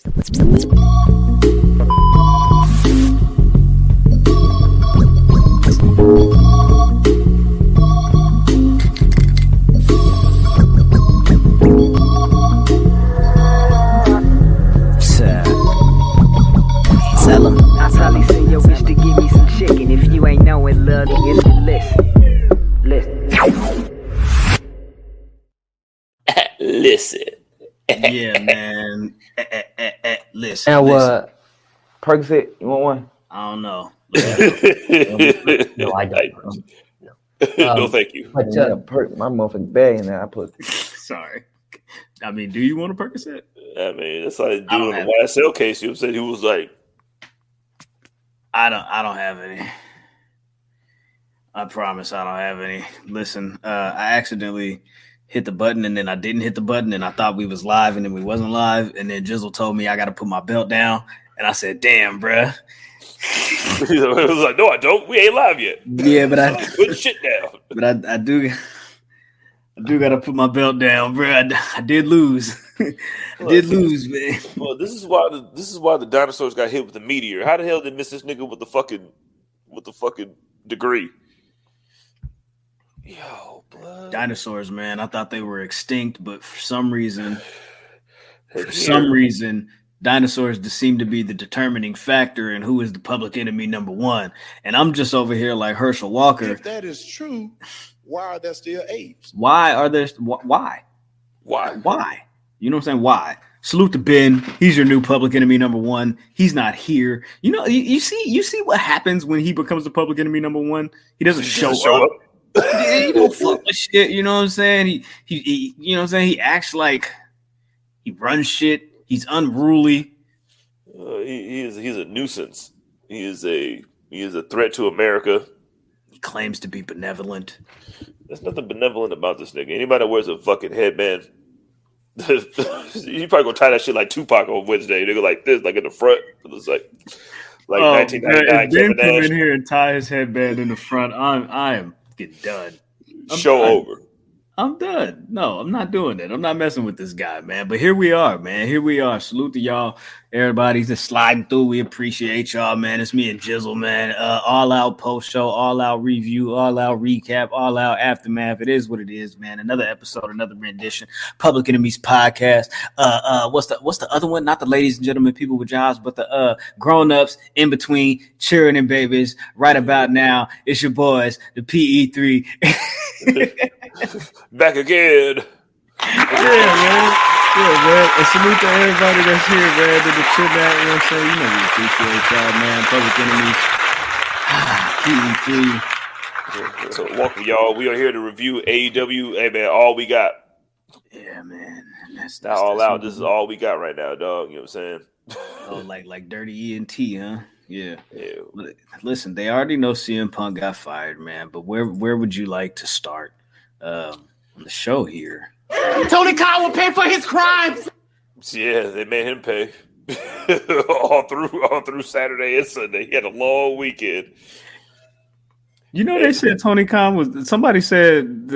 Tell him. I probably send your bitch to give me some chicken. If you ain't know it, love, it's the list. Listen. Yeah, man. Listen. And listen. Percocet, you want one? I don't know. No, I don't. No, thank you. But My motherfucking bag in there. I put. Sorry. I mean, do you want a Percocet? I mean, that's like doing a YSL case. You said he was like, I don't have any. I promise I don't have any. Listen, I accidentally hit the button and then I didn't hit the button and I thought we was live and then we wasn't live. And then Jizzle told me I got to put my belt down. And I said, damn, bruh. it was like, no, I don't. We ain't live yet. Yeah, but I put shit down. But I do got to put my belt down, bruh. I did lose. Lose, man. Well, this is why the dinosaurs got hit with the meteor. How the hell did they miss this nigga with the fucking degree? Yo, blood. Dinosaurs, man. I thought they were extinct, but for some reason, dinosaurs seem to be the determining factor in who is the public enemy number one. And I'm just over here like Herschel Walker. If that is true, why are there still apes? Why are there? Why? You know what I'm saying? Why? Salute to Ben. He's your new public enemy number one. He's not here. You know, you see what happens when he becomes the public enemy number one? He doesn't show up. He don't fuck with shit. You know what I'm saying? He you know what I'm saying? He acts like he runs shit. He's unruly. He's a nuisance. He is a threat to America. He claims to be benevolent. There's nothing benevolent about this nigga. Anybody that wears a fucking headband, you probably gonna tie that shit like Tupac on Wednesday. Nigga like this, like in the front. It's like 1999. If Ben come in here and tie his headband in the front, I am getting done. Over. I'm done. No, I'm not doing it. I'm not messing with this guy, man. But here we are, man. Here we are. Salute to y'all. Everybody's just sliding through. We appreciate y'all, man. It's me and Jizzle, man. All out post show, all out review, all out recap, all out aftermath. It is what it is, man. Another episode, another rendition. Public Enemies podcast. What's the other one? Not the ladies and gentlemen, people with jobs, but the grown-ups in between, cheering and babies. Right about now, it's your boys, the PE3. Back again. Yeah, man. And salute to everybody that's here, man. To the chill out, you know what I'm saying? You know we appreciate y'all, man. Public Enemies. PE3. So welcome, y'all. We are here to review AEW. Hey, man, all we got. Yeah, man. That's all out. This is all we got right now, dog. You know what I'm saying? Oh, like Dirty ENT, huh? Yeah. Listen, they already know CM Punk got fired, man. But where would you like to start on the show here? Tony Khan will pay for his crimes. Yeah, they made him pay all through Saturday and Sunday. He had a long weekend. You know, they said Tony Khan was. Somebody said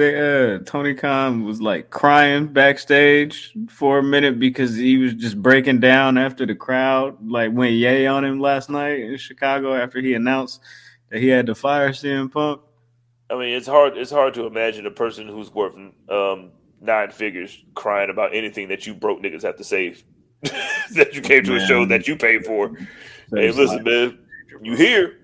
Tony Khan was like crying backstage for a minute because he was just breaking down after the crowd like went yay on him last night in Chicago after he announced that he had to fire CM Punk. I mean, it's hard to imagine a person who's worth 9 figures crying about anything that you broke niggas have to say that you came to a show that you paid for. Hey, listen, man, you here?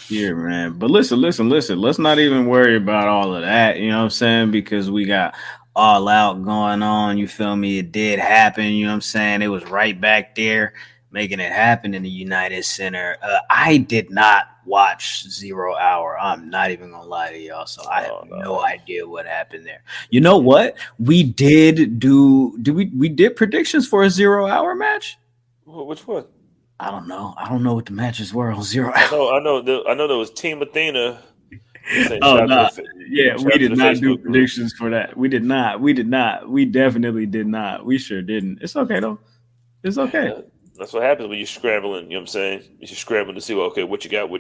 Here, man. But listen. Let's not even worry about all of that. You know what I'm saying? Because we got All Out going on. You feel me? It did happen. You know what I'm saying? It was right back there making it happen in the United Center. I did not watch 0 Hour. I'm not even gonna lie to y'all. So I have no idea what happened there. You know what? We did we did predictions for a 0 Hour match? Which one? I don't know. I don't know what the matches were on 0 Hour. I know there was Team Athena. Oh no! Yeah, we did not do predictions for that. We did not. We definitely did not. We sure didn't. It's okay though. It's okay. That's what happens when you're scrambling. You know what I'm saying? You're scrambling to see, well, okay, what you got.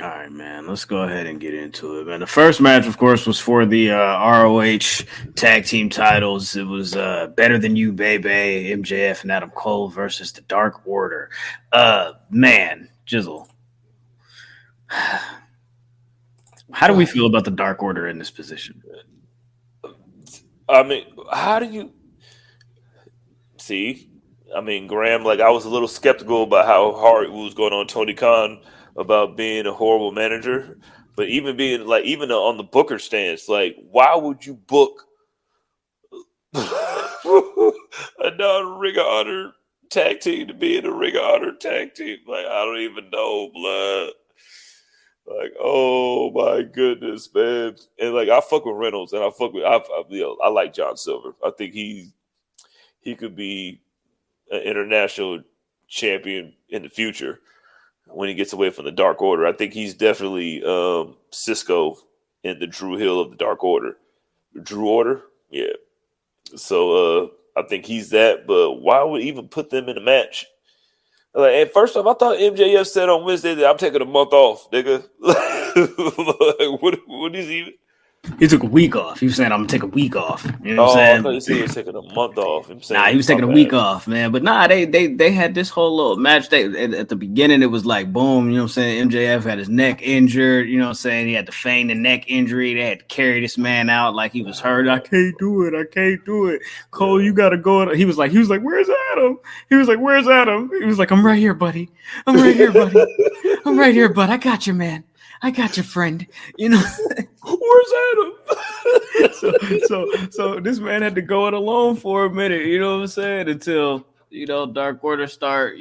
All right, man. Let's go ahead and get into it, man. The first match, of course, was for the ROH tag team titles. It was Better Than You, Baby, MJF and Adam Cole versus the Dark Order. Man, Jizzle, how do we feel about the Dark Order in this position? I mean, how do you see? I mean, Graham, like I was a little skeptical about how hard it was going on Tony Khan about being a horrible manager, but even being like even on the Booker stance, like why would you book a non-Ring of Honor tag team to be in a Ring of Honor tag team? Like I don't even know, blood. Like oh my goodness, man! And like I fuck with Reynolds, and I like John Silver. I think he could be an international champion in the future when he gets away from the Dark Order. I think he's definitely Cisco in the Drew Hill of the Dark Order. Drew Order? Yeah. So I think he's that, but why would even put them in a match? Like, and first off, I thought MJF said on Wednesday that I'm taking a month off, nigga. Like, what is he? He took a week off. He was saying, I'm going to take a week off. You know what I'm saying? I thought he said he was taking a month off. He was taking a week off, man. But they had this whole little match. At the beginning, it was like, boom, you know what I'm saying? MJF had his neck injured. You know what I'm saying? He had to feign the neck injury. They had to carry this man out like he was hurt. I can't do it. Cole, you got to go. He was like, where's Adam? He was like, I'm right here, buddy. I'm right here, bud. I got you, man. I got your friend. You know, where's Adam? so this man had to go it alone for a minute. You know what I'm saying? Until Dark Order start,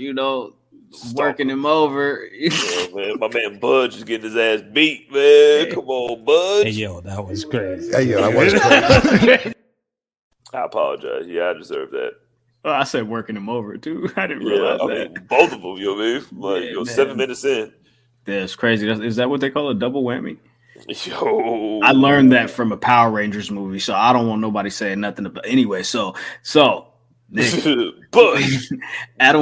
working him over. Yeah, man, my man Budge is getting his ass beat, man. Come on, Budge. Hey, yo, that was crazy. I apologize. Yeah, I deserve that. Oh, I said working him over too. I didn't realize that. Mean, both of them, you know what I mean? Like, 7 minutes in. That's crazy. Is that what they call a double whammy? Yo, I learned that from a Power Rangers movie, so I don't want nobody saying nothing about. Anyway, so but Adam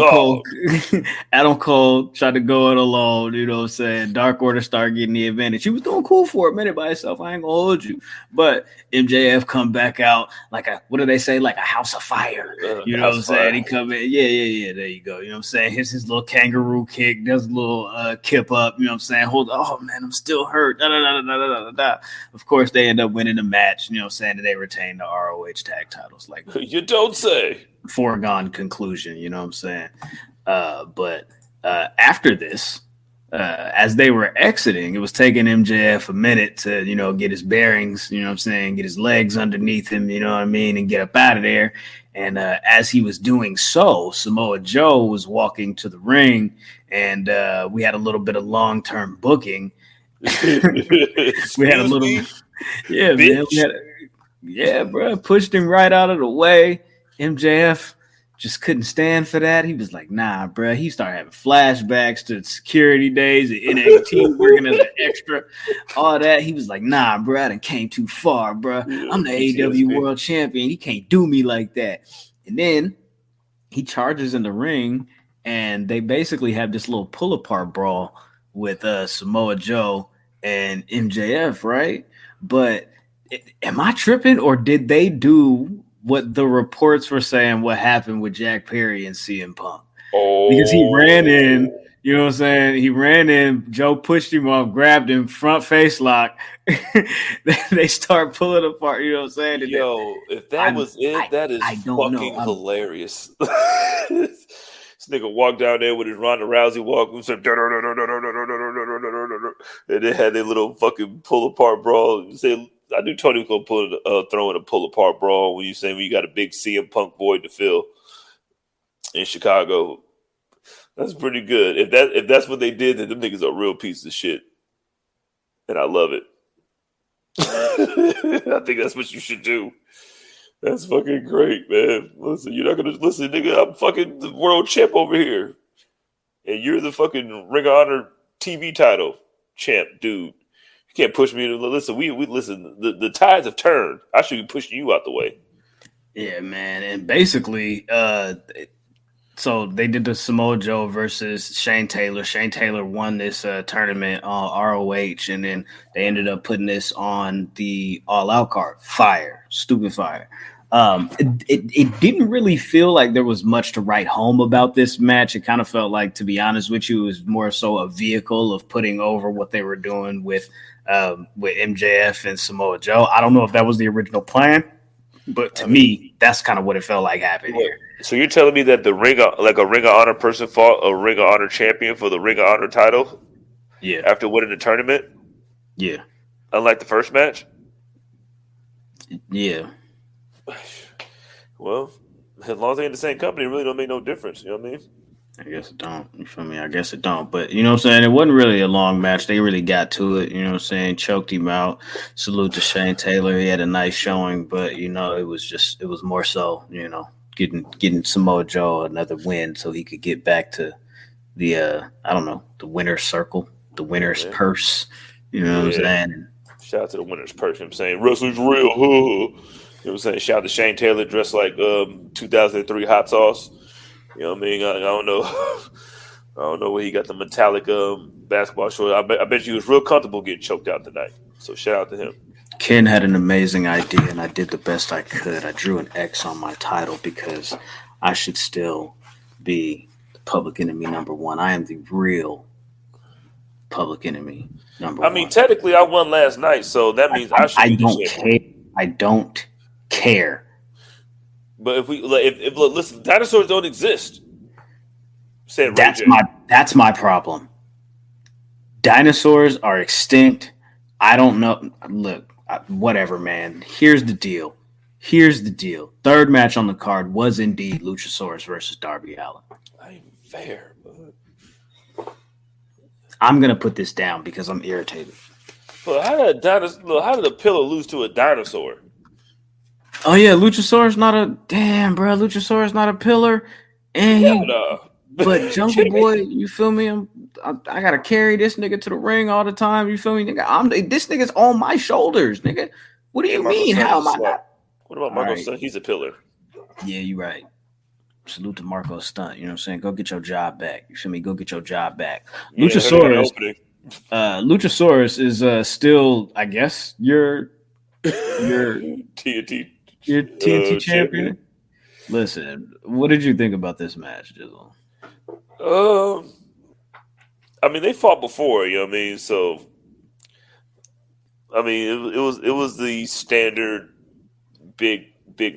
Cole tried to go it alone, you know what I'm saying? Dark Order started getting the advantage. He was doing cool for a minute by himself. I ain't gonna hold you. But MJF come back out like what do they say? Like a house of fire. You know what I'm saying? He come in. Yeah. There you go. You know what I'm saying? His little kangaroo kick, does a little kip up, you know what I'm saying? Oh man, I'm still hurt. Of course, they end up winning the match, you know what I'm saying? And they retain the ROH tag titles. Like you don't say. Foregone conclusion, you know what I'm saying? But after this, as they were exiting, it was taking MJF a minute to, get his bearings, you know what I'm saying? Get his legs underneath him, you know what I mean? And get up out of there. And as he was doing so, Samoa Joe was walking to the ring, and we had a little bit of long-term booking. We had a little, man. Bro, pushed him right out of the way. MJF just couldn't stand for that. He was like, nah, bro. He started having flashbacks to security days at NXT, working as an extra, all that. He was like, nah, bro, I done came too far, bro. I'm the AEW World Champion. He can't do me like that. And then he charges in the ring, and they basically have this little pull-apart brawl with Samoa Joe and MJF, right? But am I tripping, or did they do what the reports were saying what happened with Jack Perry and CM Punk? Because he ran in, you know what I'm saying? He ran in, Joe pushed him off, grabbed him, front face lock. They start pulling apart, you know what I'm saying? And if that was it, that is fucking hilarious. This nigga walked down there with his Ronda Rousey walk and said, and they had their little fucking pull apart brawl. I knew Tony was gonna throw in a pull apart brawl when you got a big CM Punk void to fill in Chicago. That's pretty good. If that's what they did, then them niggas are a real piece of shit, and I love it. I think that's what you should do. That's fucking great, man. Listen, you're not gonna listen, nigga. I'm fucking the world champ over here, and you're the fucking Ring of Honor TV title champ, dude. Can't push me to listen. We listen. The tides have turned. I should be pushing you out the way. Yeah, man. And basically, So they did the Samoa Joe versus Shane Taylor. Shane Taylor won this tournament on ROH, and then they ended up putting this on the All Out card. Fire, stupid fire. It didn't really feel like there was much to write home about this match. It kind of felt like, to be honest with you, it was more so a vehicle of putting over what they were doing with MJF and Samoa Joe. I don't know if that was the original plan, but to me, that's kind of what it felt like happened here. So you're telling me that a Ring of Honor person fought a Ring of Honor champion for the Ring of Honor title? Yeah. After winning the tournament? Yeah. Unlike the first match? Yeah. Well, as long as they're in the same company, it really don't make no difference. You know what I mean? I guess it don't. You feel me? I guess it don't. But you know what I'm saying? It wasn't really a long match. They really got to it. You know what I'm saying? Choked him out. Salute to Shane Taylor. He had a nice showing, but it was more so, getting Samoa Joe another win so he could get back to the the winner's circle, the winner's purse. You know what I'm saying? Shout out to the winner's purse. You know what I'm saying? Wrestling's real. You know what I'm saying? Shout out to Shane Taylor dressed like 2003 hot sauce. You know what I mean? I don't know. I don't know where he got the metallic basketball shorts. I bet you was real comfortable getting choked out tonight. So shout out to him. Ken had an amazing idea, and I did the best I could. I drew an X on my title because I should still be the public enemy number one. I am the real public enemy number one. I mean, technically, I won last night, so that means I should. I don't care. I don't care. But if listen, dinosaurs don't exist. Said that's my problem. Dinosaurs are extinct. I don't know. Look, whatever, man. Here's the deal. Third match on the card was indeed Luchasaurus versus Darby Allin. Ain't fair, bud. I'm gonna put this down because I'm irritated. Well, how did a pillow lose to a dinosaur? Oh yeah, Luchasaurus not a Luchasaurus not a pillar, and but Jungle Boy, you feel me? I gotta carry this nigga to the ring all the time. You feel me, nigga? This nigga's on my shoulders, nigga. What do you mean? How am I not? What about Marco's son? He's a pillar. Yeah, you're right. Salute to Marco's stunt. You know what I'm saying? Go get your job back. You feel me? Go get your job back. Yeah, Luchasaurus is still, I guess, your TNT. Your TNT champion. Listen, what did you think about this match, Jizzle? I mean, they fought before, you know what I mean? So, I mean, it was the standard big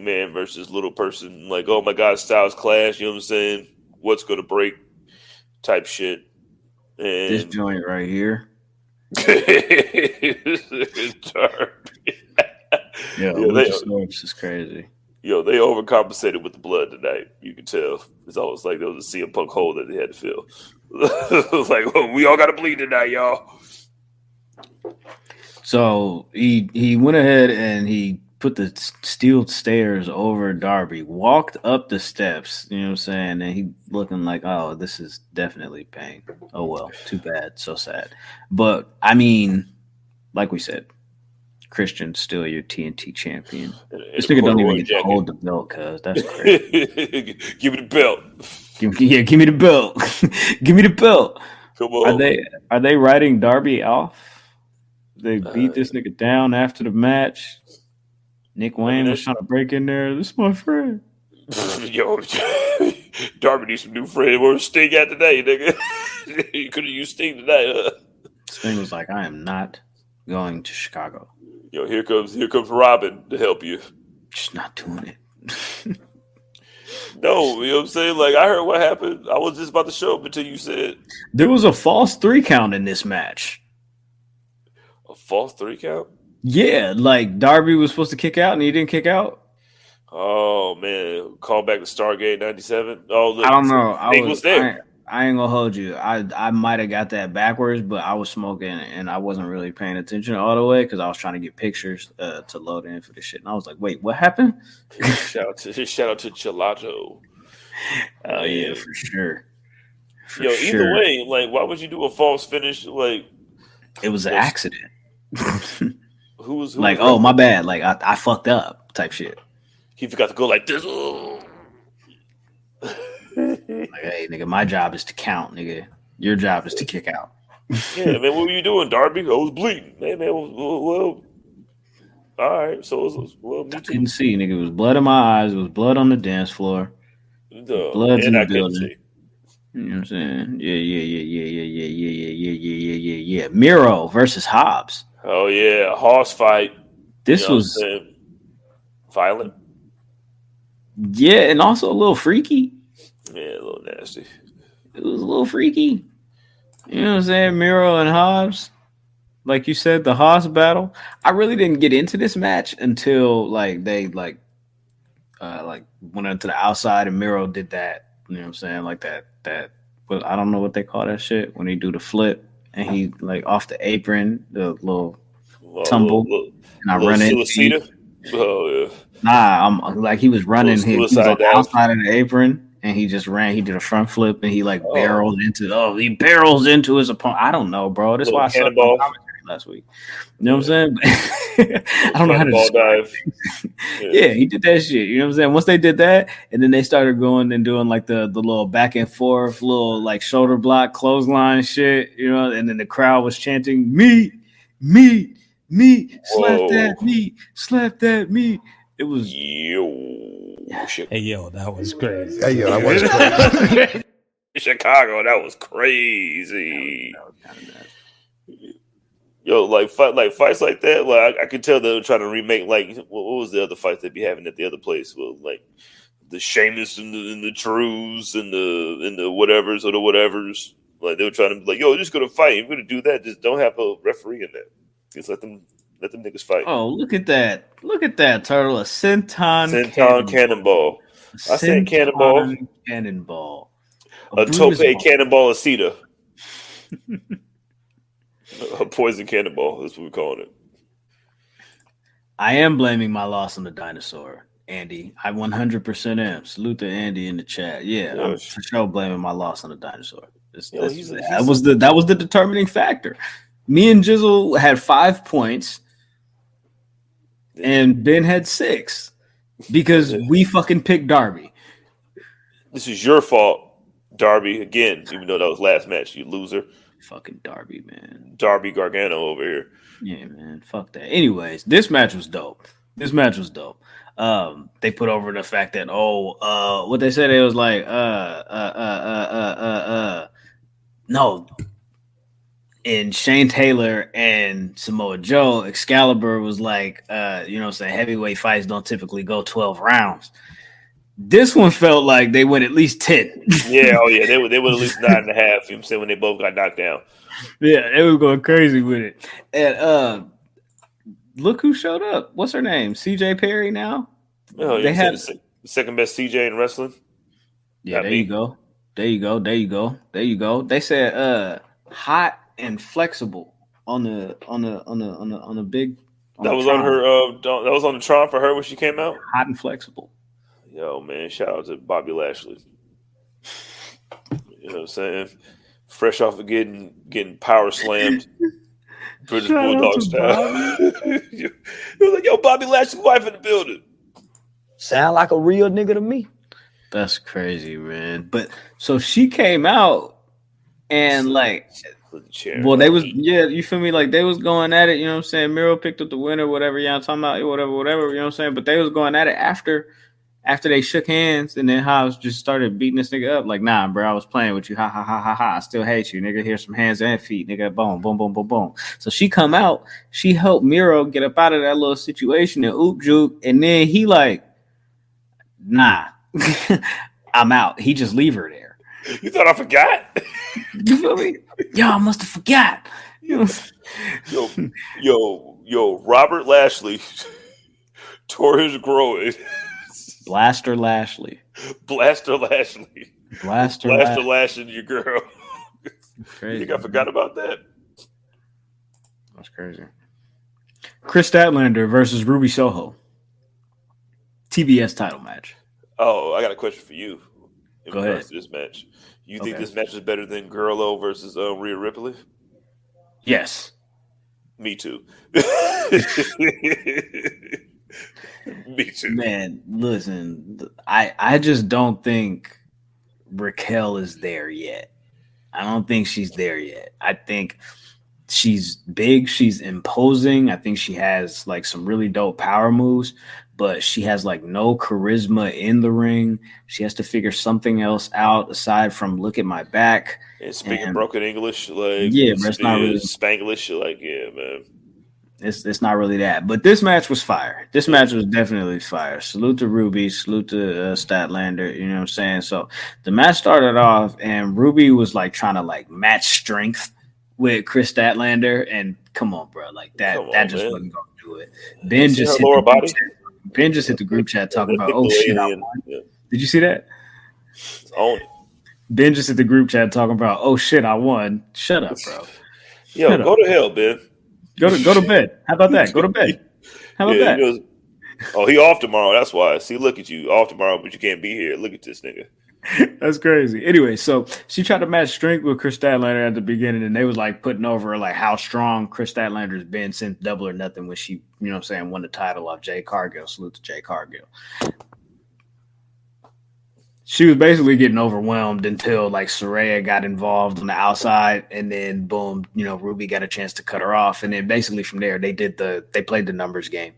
man versus little person, like, oh my God, styles clash, you know what I'm saying? What's going to break type shit. And this joint right here. This is crazy. Yo, they overcompensated with the blood tonight. You can tell. It's almost like there was a CM Punk hole that they had to fill. It was like, well, we all got to bleed tonight, y'all. So he went ahead and he put the steel stairs over Darby, walked up the steps, you know what I'm saying? And he looking like, oh, this is definitely pain. Oh, well, too bad. So sad. But, I mean, like we said, Christian's still your TNT champion. This nigga don't even get to hold the belt, cuz that's crazy. Give me the belt. Give me the belt. Give me the belt. Come on. Are they writing Darby off? They beat this nigga down after the match. Nick Wayne was trying to break in there. This is my friend. Yo, Darby needs some new friends. Where's Sting at today, nigga? You could have used Sting tonight, huh? Sting was like, I am not going to Chicago. Yo, here comes Robin to help you. Just not doing it. No, you know what I'm saying? Like, I heard what happened. I was just about to show up until you said. There was a false 3 count in this match. A false 3 count? Yeah, like Darby was supposed to kick out and he didn't kick out. Oh, man. Call back to Stargate 97. Oh, look, I don't know. I was there. I ain't gonna hold you. I might have got that backwards, but I was smoking and I wasn't really paying attention all the way because I was trying to get pictures to load in for this shit. And I was like, wait, what happened? Shout out to Gelato. Oh, yeah, for sure. Either way, like, why would you do a false finish? Like, it was an accident. Who was like, oh, my bad. Like, I fucked up type shit. He forgot to go like this. Hey, nigga, my job is to count, nigga. Your job is to kick out. Yeah, man, what were you doing, Darby? I was bleeding. Man, well, all right. So, me I too. couldn't see, nigga. It was blood in my eyes. It was blood on the dance floor. Blood's in And the I couldn't building. see. You know what I'm saying? Yeah. Miro versus Hobbs. Oh, yeah, a horse fight. This You know was, what I'm saying? Violent. yeah, and also a little freaky. Yeah, a little nasty. It was a little freaky. You know what I'm saying? Miro and Hobbs. Like you said, the Hobbs battle. I really didn't get into this match until they went into the outside and Miro did that. You know what I'm saying? Like that. Well, I don't know what they call that shit when he do the flip and he like off the apron, the little tumble, and I run into. Oh yeah. Nah, I'm like he was running. He was on the dive. outside of the apron, and he just ran. He did a front flip, and he barrels into his opponent. I don't know, bro. That's why I sucked on commentary last week. You know what I'm saying? I don't know how to dive. Yeah, he did that shit. You know what I'm saying? Once they did that, and then they started going and doing like the little back and forth, little like shoulder block, clothesline shit. You know, and then the crowd was chanting "meat, meat, meat, slap that meat, slap that meat." It was Hey yo, that was crazy. Hey, yo, that was crazy. Chicago, that was crazy. Yo, fights like that. Like I could tell they were trying to remake. Like what was the other fights they'd be having at the other place? Well, like the Sheamus and the Drews and the whatevers or the whatevers. Like they were trying to be like, yo, just gonna fight. If you're gonna do that, just don't have a referee in there. Just let them niggas fight. Oh, look at that! Look at that turtle. A senton cannonball. I said cannonball. Cannonball. A tope cannonball aceta. A poison cannonball. That's what we're calling it. I am blaming my loss on the dinosaur, Andy. I 100% am. Salute to Andy in the chat. Yeah, I'm for sure blaming my loss on the dinosaur. That was the determining factor. Me and Jizzle had 5 points. And Ben had 6 because we fucking picked Darby. This is your fault, Darby. Again, even though that was last match, you loser. Fucking Darby, man. Darby Gargano over here. Yeah, man. Fuck that. Anyways, this match was dope. They put over the fact that what they said, it was like no. And Shane Taylor and Samoa Joe, Excalibur was like, you know what I'm saying, heavyweight fights don't typically go 12 rounds. This one felt like they went at least 10. Yeah, they went at least 9.5. You know what I'm saying, when they both got knocked down. Yeah, they was going crazy with it. And look who showed up. What's her name? CJ Perry now? Oh, they had the second best CJ in wrestling. Yeah, there you go. They said hot and flexible on the big. That was on her. That was on the Tron for her when she came out. Hot and flexible. Yo, man! Shout out to Bobby Lashley. You know what I'm saying? Fresh off of getting power slammed, British Bulldog style. It was like, yo, Bobby Lashley's wife in the building. Sound like a real nigga to me. That's crazy, man. But so she came out and like. Well, they was you feel me? Like they was going at it, you know what I'm saying? Miro picked up the winner, whatever, I'm talking about, whatever, you know what I'm saying? But they was going at it after they shook hands, and then Hobbs just started beating this nigga up. Like, nah, bro, I was playing with you. Ha ha ha ha ha. I still hate you, nigga. Here's some hands and feet, nigga. Boom, boom, boom, boom, boom. So she come out, she helped Miro get up out of that little situation and oop juke, and then he like, nah, I'm out. He just leave her there. You thought I forgot? You feel me? Y'all must have forgot. Yo, Robert Lashley tore his groin. Blaster Lashley. Lashing your girl. Crazy. You think I forgot about that? That's crazy. Kris Statlander versus Ruby Soho. TBS title match. Oh, I got a question for you. Go ahead. This match. You think this match is better than Gurlo versus Rhea Ripley? Yes. Me too. Me too. Man, listen, I just don't think Raquel is there yet. I don't think she's there yet. I think she's big. She's imposing. I think she has like some really dope power moves, but she has like no charisma in the ring. She has to figure something else out aside from look at my back. And speaking broken English, like but it's not really Spanglish, like man. It's not really that. But this match was fire. This match was definitely fire. Salute to Ruby. Salute to Statlander. You know what I'm saying? So the match started off, and Ruby was like trying to like match strength with Kris Statlander. And come on, bro, like that just wasn't gonna do it. Ben just hit the group chat talking about, oh shit, I won. Yeah. Did you see that? Own it. Ben just hit the group chat talking about, oh shit, I won. Shut up, bro. Yo, go to hell, Ben. Go to bed. How about that? Go to bed. How about that? He off tomorrow. That's why. See, look at you. Off tomorrow, but you can't be here. Look at this nigga. That's crazy. Anyway, so she tried to match strength with Kris Statlander at the beginning, and they was like putting over like how strong Kris Statlander's been since Double or Nothing when she, you know what I'm saying, won the title off Jay Cargill. Salute to Jay Cargill. She was basically getting overwhelmed until like Saraya got involved on the outside, and then boom, you know, Ruby got a chance to cut her off, and then basically from there they played the numbers game,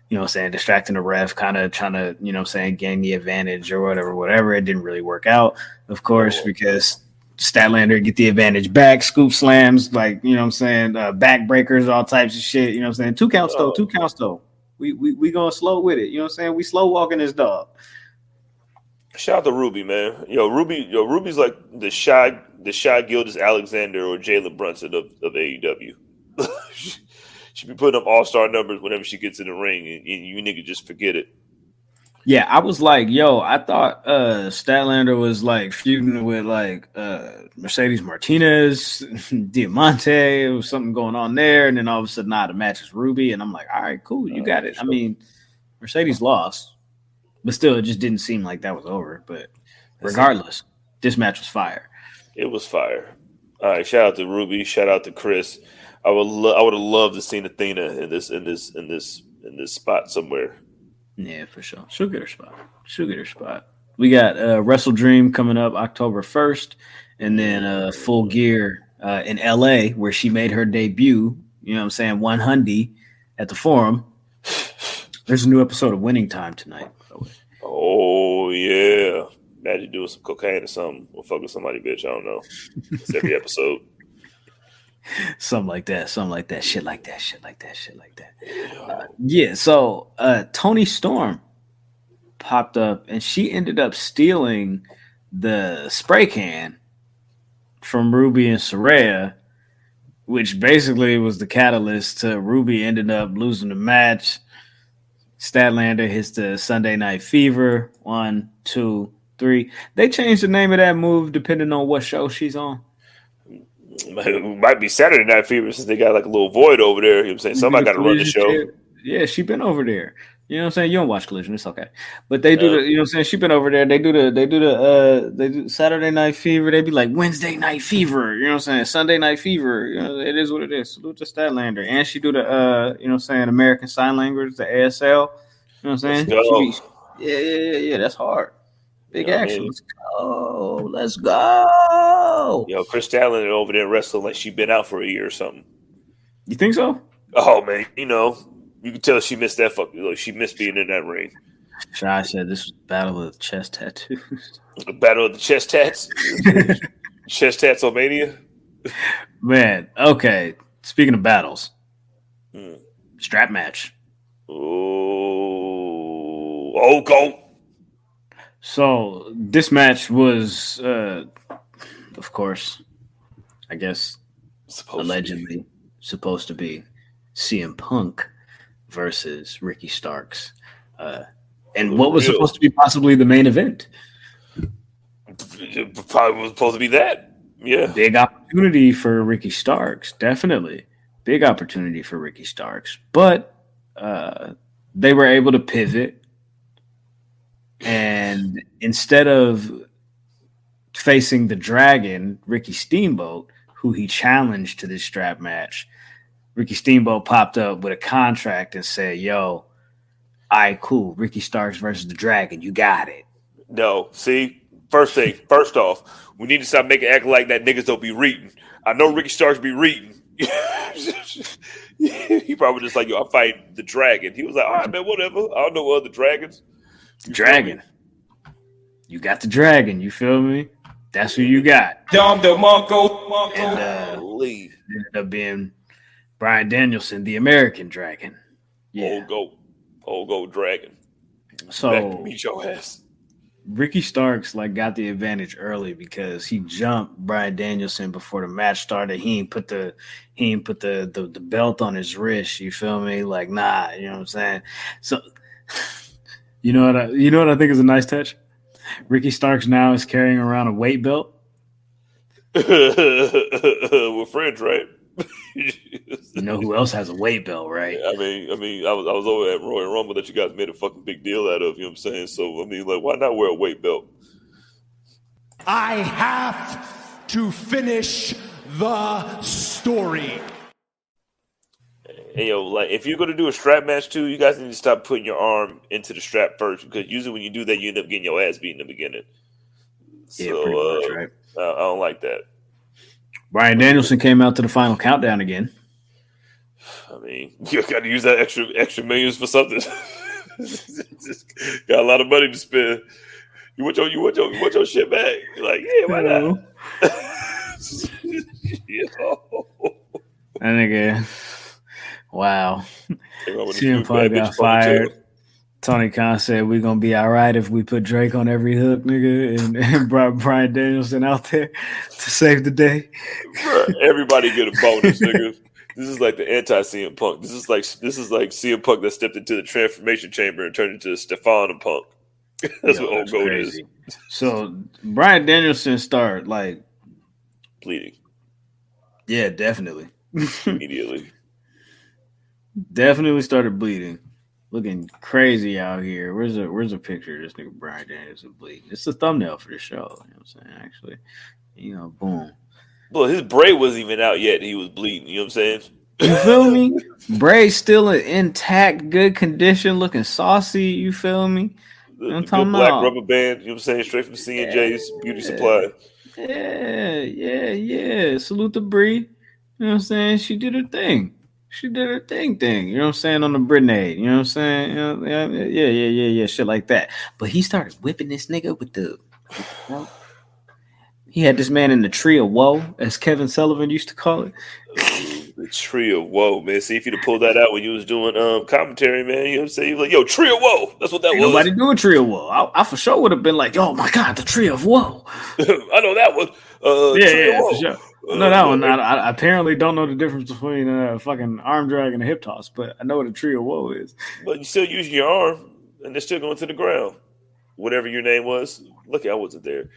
you know what I'm saying, distracting the ref, kind of trying to, you know what I'm saying, gain the advantage or whatever. It didn't really work out, of course, because Statlander get the advantage back, scoop slams, like, you know what I'm saying, back breakers, all types of shit, you know what I'm saying, two counts though. We going slow with it, you know what I'm saying, we slow walking this dog. Shout out to Ruby, man. Ruby's like the shy Gildas Alexander or Jalen Brunson of AEW. She be putting up all-star numbers whenever she gets in the ring, and you nigga just forget it. Yeah, I was like, I thought Statlander was like feuding with like Mercedes Martinez, Diamante. There was something going on there, and then all of a sudden, the match is Ruby, and I'm like, all right, cool, you got it. Sure. I mean, Mercedes lost. But still, it just didn't seem like that was over. But regardless, this match was fire. It was fire. All right, shout out to Ruby. Shout out to Kris. I would have loved to seen Athena in this spot somewhere. Yeah, for sure. She'll get her spot. We got Wrestle Dream coming up October 1st, and then Full Gear in LA where she made her debut. You know what I'm saying? 100 at the Forum. There's a new episode of Winning Time tonight. Oh, yeah. Imagine doing some cocaine or something. Or fuck with somebody, bitch. I don't know. It's every episode. Something like that. Shit like that. So Toni Storm popped up, and she ended up stealing the spray can from Ruby and Saraya, which basically was the catalyst to Ruby ended up losing the match. Statlander hits the Sunday Night Fever. 1, 2, 3. They changed the name of that move depending on what show she's on. It might be Saturday Night Fever since they got like a little void over there. You know what I'm saying? Somebody got to run the show. Yeah, she been over there. You know what I'm saying? You don't watch Collision, it's okay. But they do the, you know what I'm saying? She been over there. They do Saturday Night Fever. They be like Wednesday Night Fever. You know what I'm saying? Sunday Night Fever. You know, it is what it is. Salute to Statlander. And she do the you know what I'm saying, American Sign Language, the ASL. You know what I'm saying? Yeah, that's hard. Big action. Let's go. Yo, Kris Statlander over there wrestling like she been out for a year or something. You think so? Oh man, you know, you can tell she missed that she missed being in that ring. Shai said this was Battle of the Chest Tattoos. The Battle of the Chest Tats? Chest Tatsomania? Man, okay. Speaking of battles, strap match. Oh, go. So this match was, of course, I guess, allegedly supposed to be CM Punk versus Ricky Starks. And what was supposed to be possibly the main event? It probably was supposed to be that. Yeah. Big opportunity for Ricky Starks. Definitely. Big opportunity for Ricky Starks. But they were able to pivot. And instead of facing the Dragon, Ricky Steamboat, who he challenged to this strap match, Ricky Steamboat popped up with a contract and said, yo, all right, cool. Ricky Starks versus the Dragon. You got it. No, see, First off, we need to stop act like that niggas don't be reading. I know Ricky Starks be reading. He probably just like, yo, I'm fighting the dragon. He was like, all right, man, whatever. I don't know other dragons. Dragon. You got the dragon. You feel me? That's who you got. Dom DeMarco. And ended up being Bryan Danielson, the American Dragon. Yeah. Old gold dragon. So back to beat your ass. Ricky Starks like got the advantage early because he jumped Bryan Danielson before the match started. He ain't put the belt on his wrist. You feel me? Like, nah, you know what I'm saying? So you know what I think is a nice touch? Ricky Starks now is carrying around a weight belt. We're friends, right? You know who else has a weight belt, right? I mean, I was over at Royal Rumble that you guys made a fucking big deal out of. You know what I'm saying? So I mean, like, why not wear a weight belt? I have to finish the story. Hey, yo, like, if you're gonna do a strap match too, you guys need to stop putting your arm into the strap first, because usually when you do that, you end up getting your ass beat in the beginning. Yeah, so, pretty much, right? I don't like that. Bryan Danielson came out to the final countdown again. I mean, you got to use that extra millions for something. Got a lot of money to spend. You want your shit back? You're like, yeah, why not? That nigga, wow. CM Punk got fired. Tony Khan said we're gonna be all right if we put Drake on every hook, nigga, and brought Bryan Danielson out there to save the day. Everybody get a bonus, nigga. This is like the anti-CM Punk. This is like CM Punk that stepped into the transformation chamber and turned into Stefan and Punk. That's what old gold is. So Bryan Danielson started like bleeding. Yeah, definitely. Immediately. Definitely started bleeding. Looking crazy out here. Where's a picture of this nigga Bryan Danielson bleeding? It's the thumbnail for the show. You know what I'm saying? Actually, you know, boom. Well, his braid wasn't even out yet. He was bleeding. You know what I'm saying? You feel me? Braid still in intact, good condition, looking saucy. You feel me? The good black rubber band. You know what I'm saying? Straight from C&J's Beauty Supply. Yeah. Salute to Bree. You know what I'm saying? She did her thing. You know what I'm saying? On the Britney. You know what I'm saying? You know, yeah. Shit like that. But he started whipping this nigga with the he had this man in the tree of woe, as Kevin Sullivan used to call it. The tree of woe, man. See if you'd have pulled that out when you was doing commentary, man. You know what I'm saying? You like, yo, tree of woe. That's what that was. Nobody doing tree of woe. I for sure would have been like, oh my god, the tree of woe. I know that one. Yeah, for sure. No, that one. I apparently don't know the difference between fucking arm drag and a hip toss, but I know what a tree of woe is. But you still using your arm, and they're still going to the ground. Whatever your name was. Look, I wasn't there.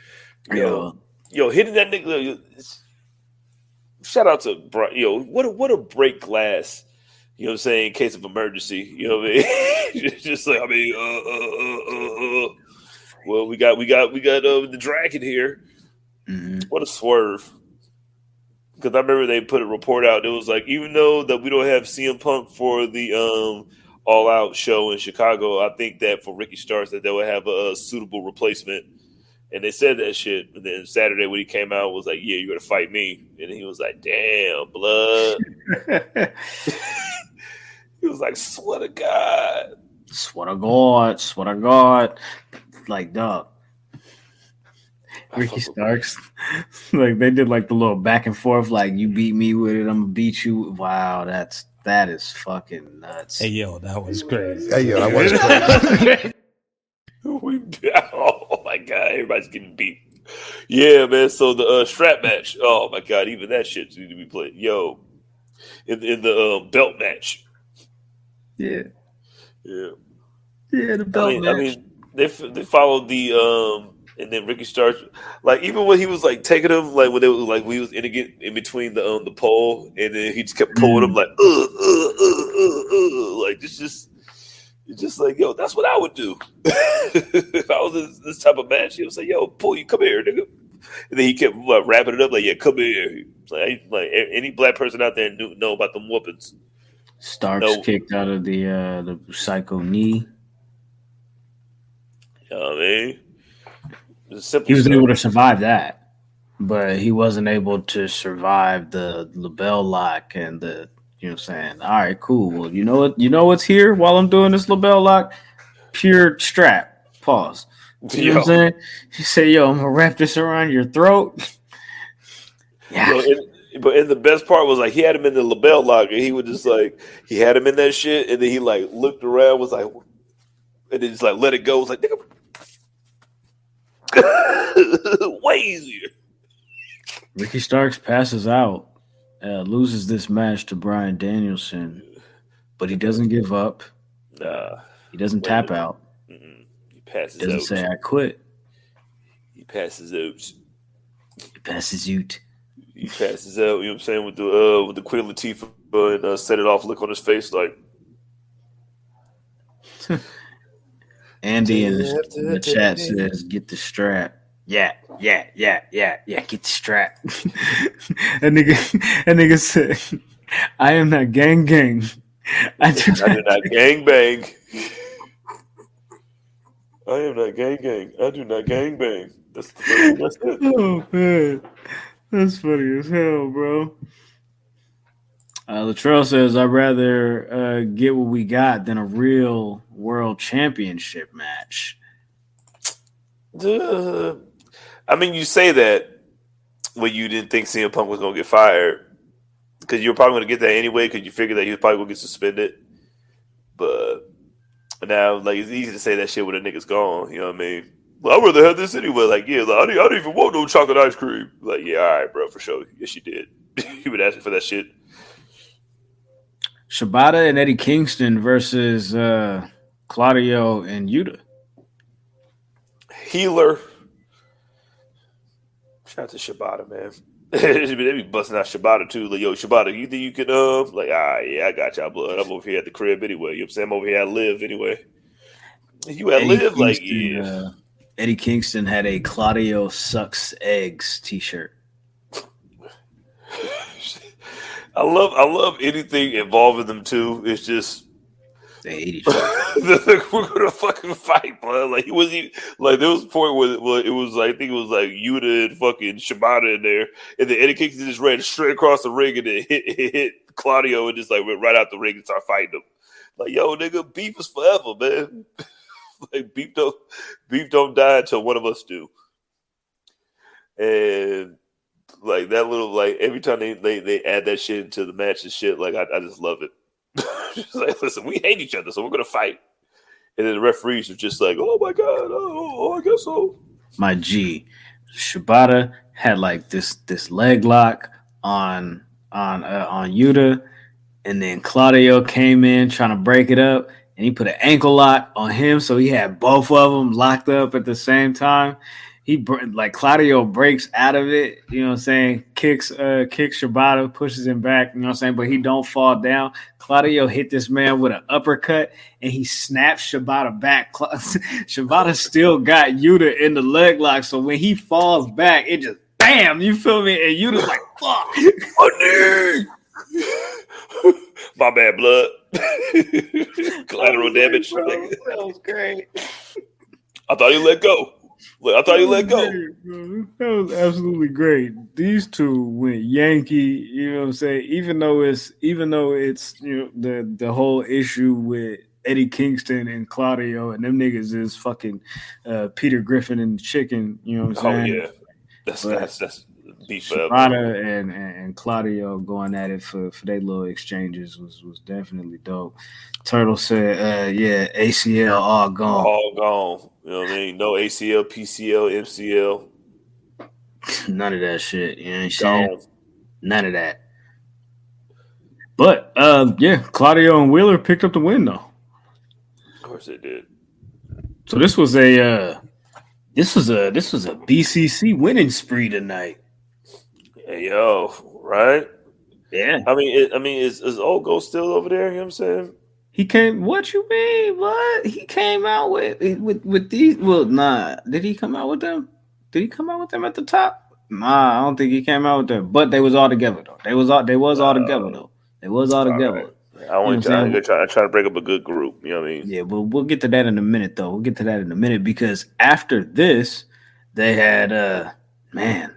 Yo, hitting that nigga. Shout out to Brian. Yo, what a break glass. You know what I'm saying? In case of emergency. You know what I mean? Just like, well, we got the dragon here. Mm-hmm. What a swerve. Because I remember they put a report out. It was like, even though that we don't have CM Punk for the All Out show in Chicago, I think that for Ricky Starks that they would have a suitable replacement. And they said that shit. And then Saturday when he came out was like, yeah, you're going to fight me. And he was like, damn, blood. He was like, swear to God. Swear to God. Like, dog. Ricky Starks, like they did like the little back and forth, like you beat me with it, I'm gonna beat you. Wow, that is fucking nuts. Hey yo, that was crazy. Hey yo, that was crazy. Oh my God, everybody's getting beat. Yeah, man. So the strap match. Oh my God, even that shit need to be played. Yo, in the belt match. Yeah, the belt match. I mean, they followed the and then Ricky Starks, like even when he was like taking him, like when they was like we was in between the pole, and then he just kept pulling him like like it's just like, yo, that's what I would do if I was in this type of match. He would say, yo, pull you, come here, nigga. And then he kept wrapping it up like, yeah, come here. Like any black person out there know about them whoopings. Starks kicked out of the psycho knee. You know what I mean? Simple He was stuff. able to survive that, but he wasn't able to survive the label lock and the. You know what I'm saying? All right, cool. Well, you know what? You know what's here while I'm doing this label lock? Pure strap. Pause. You know what I'm saying? He said, "Yo, I'm gonna wrap this around your throat." Yeah. But the best part was like he had him in the label lock, and he was just like he had him in that shit, and then he like looked around, was like, and then just like let it go. Was like, nigga, way easier. Ricky Starks passes out, loses this match to Bryan Danielson, but he doesn't give up. Nah, he doesn't tap out. He passes doesn't out. Say I quit. He passes out. He passes out. He passes out. You know what I'm saying with the Queen Latifah and set it off look on his face like. Andy in the chat says, "Get the strap." Yeah. Get the strap. That nigga said, "I am not gang. I do not gang bang. I am not gang. I do not gang bang." That's the first thing I said. Oh man, that's funny as hell, bro. Latrell says, "I'd rather get what we got than a real world championship match." I mean, you say that when you didn't think CM Punk was going to get fired because you were probably going to get that anyway because you figured that he was probably going to get suspended. But now, like, it's easy to say that shit when a nigga's gone. You know what I mean? Well, I'd rather have this anyway. Like, yeah, like, I don't even want no chocolate ice cream. Like, yeah, all right, bro, for sure. Yes, you did. You been asking for that shit. Shibata and Eddie Kingston versus Claudio and Yuta. Healer. Shout out to Shibata, man. They be busting out Shibata too. Like, yo, Shibata, you think you can like, yeah, I got y'all blood. I'm over here at the crib anyway. You know what I'm saying? I'm over here at Live anyway. You at Live, like, yeah. Eddie Kingston had a Claudio sucks eggs t-shirt. I love anything involving them too. It's just they hate each other. We're gonna fucking fight, bro. Like, it wasn't like there was a point where it was like I think it was like Yuta and fucking Shibata in there, and then Eddie Kingston just ran straight across the ring and then hit Claudio and just like went right out the ring and started fighting him. Like, yo, nigga, beef is forever, man. Like, beef don't die until one of us do. And like that little, like, every time they add that shit into the match and shit, like I just love it. Just like, listen, we hate each other, so we're gonna fight. And then the referees are just like, oh my god, I guess so. My G, Shibata had like this leg lock on Yuta, and then Claudio came in trying to break it up, and he put an ankle lock on him, so he had both of them locked up at the same time. Claudio breaks out of it, you know what I'm saying? Kicks Shibata, pushes him back, you know what I'm saying? But he don't fall down. Claudio hit this man with an uppercut, and he snaps Shibata back. Shibata still got Yuta in the leg lock, so when he falls back, it just bam, you feel me? And Yuta's like, fuck. My knee. My bad, blood. Collateral damage. That was great. I thought you let go. I thought you let go. Great, that was absolutely great. These two went Yankee, you know what I'm saying? Even though it's you know the whole issue with Eddie Kingston and Claudio and them niggas is fucking Peter Griffin and the Chicken, you know what I'm saying? Oh yeah. That's beef forever. Shibata and Claudio going at it for their little exchanges was definitely dope. Turtle said, yeah, ACL all gone. All gone. You know what I mean? No ACL, PCL, MCL. None of that shit. You know what I'm saying? None of that. But yeah, Claudio and Wheeler picked up the win though. Of course they did. So this was a BCC winning spree tonight. Hey, yo, right? Yeah. I mean, is Old Ghost still over there? You know what I'm saying? He came. What you mean? What he came out with these? Well, nah. Did he come out with them? Did he come out with them at the top? Nah, I don't think he came out with them. But they was all together though. They was all together though. They was all together. Right. I want to try to break up a good group. You know what I mean? Yeah, but we'll get to that in a minute though. We'll get to that in a minute because after this, they had man,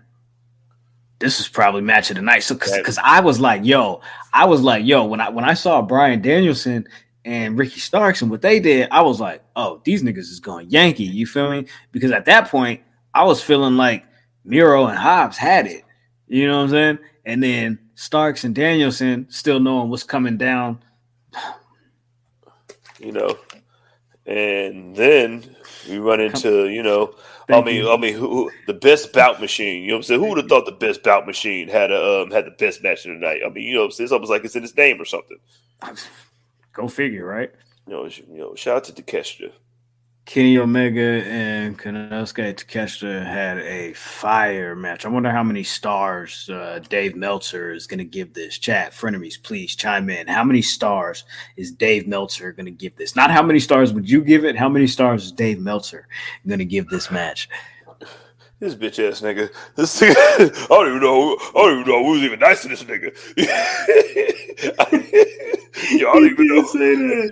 this was probably match of the night. So because I was like, yo, when I saw Bryan Danielson and Ricky Starks and what they did, I was like, oh, these niggas is going Yankee. You feel me? Because at that point, I was feeling like Miro and Hobbs had it. You know what I'm saying? And then Starks and Danielson still knowing what's coming down. You know, and then we run into, you know, who the best bout machine? You know what I'm saying? Who would have thought the best bout machine had the best match of the night? I mean, you know what I'm saying? It's almost like it's in his name or something. Go figure, right? You know, shout out to Takeshita. Kenny Omega and Konosuke Takeshita had a fire match. I wonder how many stars Dave Meltzer is going to give this. Chat, frenemies, please chime in. How many stars is Dave Meltzer going to give this? Not how many stars would you give it. How many stars is Dave Meltzer going to give this match? This bitch ass nigga. This nigga, I don't even know who's even nice to this nigga. I don't even know. Say that.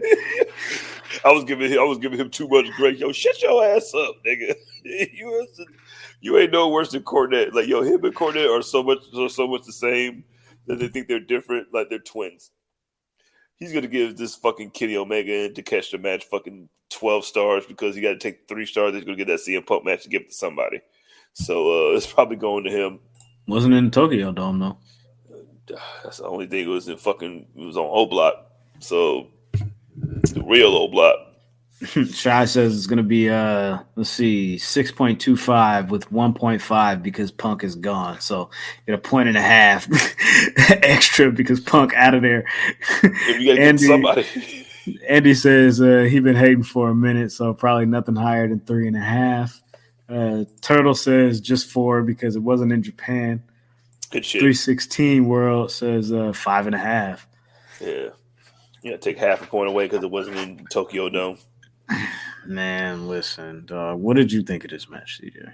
I was giving him too much grace. Yo, shut your ass up, nigga. You ain't no worse than Cornette. Like, yo, him and Cornette are so much the same that they think they're different, like they're twins. He's gonna give this fucking Kenny Omega and Takeshita match fucking 12 stars because he got to take 3 stars. He's gonna get that CM Punk match to give it to somebody. So it's probably going to him. Wasn't in Tokyo Dome though. That's the only thing. It was on O Block. So the real O Block. Shy says it's going to be, 6.25 with 1.5 because Punk is gone. So get a 1.5 extra because Punk out of there. If you got to get somebody. Andy says he been hating for a minute, so probably nothing higher than 3.5. Turtle says just 4 because it wasn't in Japan. Good shit. 316 World says 5.5. Yeah. Yeah, take half a point away because it wasn't in Tokyo Dome. Man, listen, dog. What did you think of this match, CJ?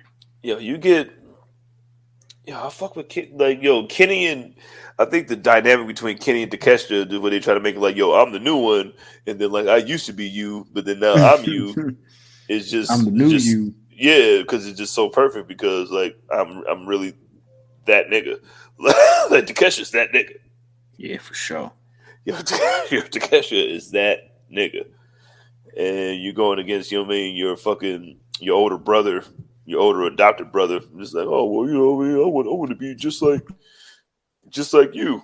I fuck with Kenny and I think the dynamic between Kenny and Takeshita, where they try to make it like, yo, I'm the new one, and then like I used to be you, but then now I'm you. It's just I'm the new you. Yeah, because it's just so perfect because like I'm really that nigga. Like Takeshia's that nigga. Yeah, for sure. Yo, Takeshita is that nigga. And you're going against, you know what I mean, your older brother, your older adopted brother. Just like, oh, well, you know what I mean, I want to be just like you.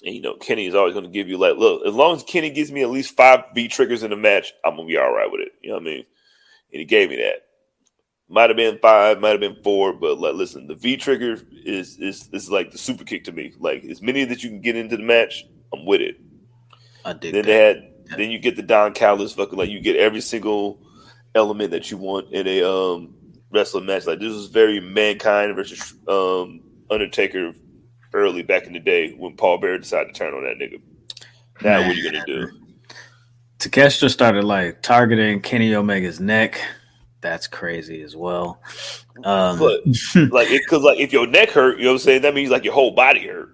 And, you know, Kenny is always going to give you, like, look, as long as Kenny gives me at least 5 V triggers in the match, I'm going to be all right with it. You know what I mean? And he gave me that. Might have been 5, might have been 4, but, like, listen, the V trigger is like the super kick to me. Like, as many that you can get into the match, I'm with it. I dig that. Then you get the Don Callis fucking, like, you get every single element that you want in a wrestling match. Like, this was very Mankind versus Undertaker early back in the day when Paul Bearer decided to turn on that nigga. Now what are you gonna do? Takeshita started like targeting Kenny Omega's neck. That's crazy as well. But like, because like if your neck hurt, you know what I'm saying, that means like your whole body hurt.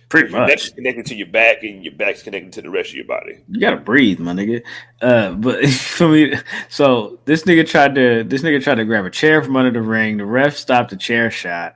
Pretty your much. neck's connected to your back, and your back's connected to the rest of your body. You gotta breathe, my nigga. But for me, so this nigga tried to grab a chair from under the ring. The ref stopped the chair shot.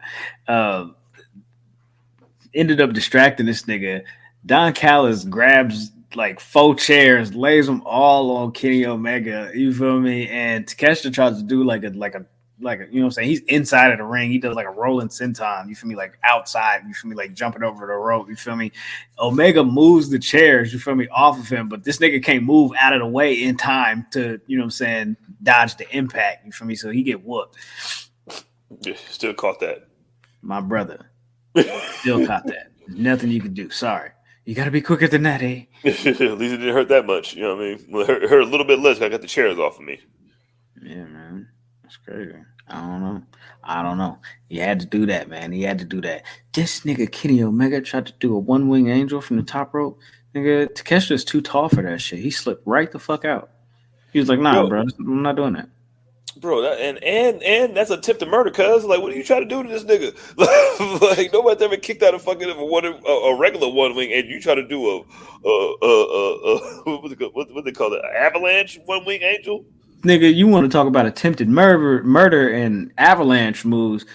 Ended up distracting this nigga. Don Callis grabs like 4 chairs, lays them all on Kenny Omega. You feel me? And Takeshita tries to do like a you know what I'm saying? He's inside of the ring. He does like a rolling senton. You feel me? Like outside. You feel me? Like jumping over the rope. You feel me? Omega moves the chairs. You feel me? Off of him, but this nigga can't move out of the way in time to, you know what I'm saying, dodge the impact. You feel me? So he get whooped. Still caught that. My brother still caught that. Nothing you can do. Sorry. You got to be quicker than that, eh? At least it didn't hurt that much. You know what I mean? Well, it hurt a little bit less. I got the chairs off of me. Yeah, man. That's crazy. I don't know. He had to do that, man. He had to do that. This nigga Kenny Omega tried to do a one-wing angel from the top rope. Nigga, Takeshita's too tall for that shit. He slipped right the fuck out. He was like, nah, bro, I'm not doing that. Bro, and that's a tip to murder, cuz. Like, what are you trying to do to this nigga? Like, nobody's ever kicked out a fucking a regular one wing, and you try to do a what they call it? An avalanche one wing angel? nigga, you want to talk about attempted murder and avalanche moves.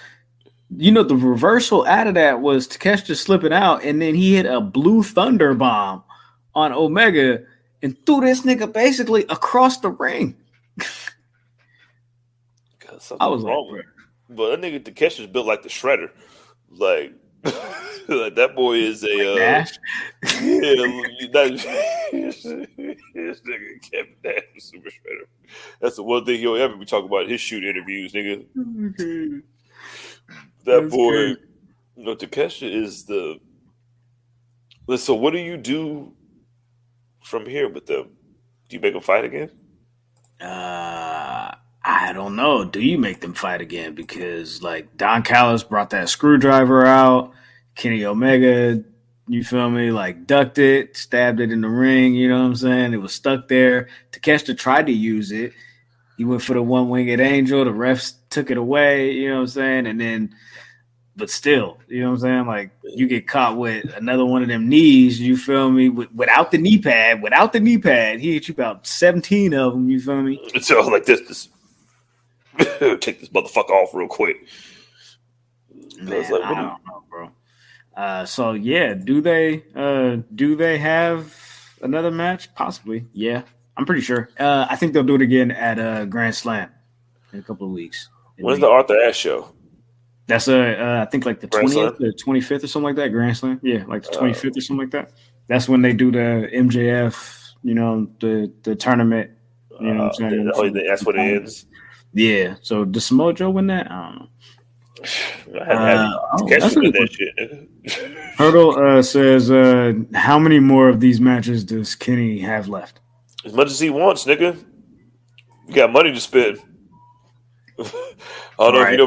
You know, the reversal out of that was Takeshita slipping out, and then he hit a blue thunder bomb on Omega and threw this nigga basically across the ring. I was wrong with it. But that nigga Takeshi's built like the Shredder. Like, like that boy is a Nash? this nigga Kevin Nash is super Shredder. That's the one thing he'll ever be talking about in his shoot interviews, nigga. That boy, you know, Takeshi is the. So, what do you do from here with them? Do you make them fight again? I don't know. Do you make them fight again? Because like Don Callis brought that screwdriver out, Kenny Omega, you feel me? Like ducked it, stabbed it in the ring. You know what I'm saying? It was stuck there. Takeshita tried to use it. He went for the one-winged angel. The refs took it away. You know what I'm saying? And then, but still, you know what I'm saying? Like you get caught with another one of them knees. You feel me? Without the knee pad, he hit you about 17 of them. You feel me? So like this. Take this motherfucker off real quick. Man, I don't know, bro. So yeah, do they have another match? Possibly. Yeah, I'm pretty sure. I think they'll do it again at Grand Slam in a couple of weeks. When's the Arthur Ashe show? That's I think like the 20th or 25th or something like that. Grand Slam. Yeah, like the 25th or something like that. That's when they do the MJF. You know, the tournament. You know what I'm saying? That's what it ends. Yeah, so does Samoa Joe win that? I don't know. That's a good that shit. Hurdle says, how many more of these matches does Kenny have left? As much as he wants, nigga. You got money to spend. I don't know if you know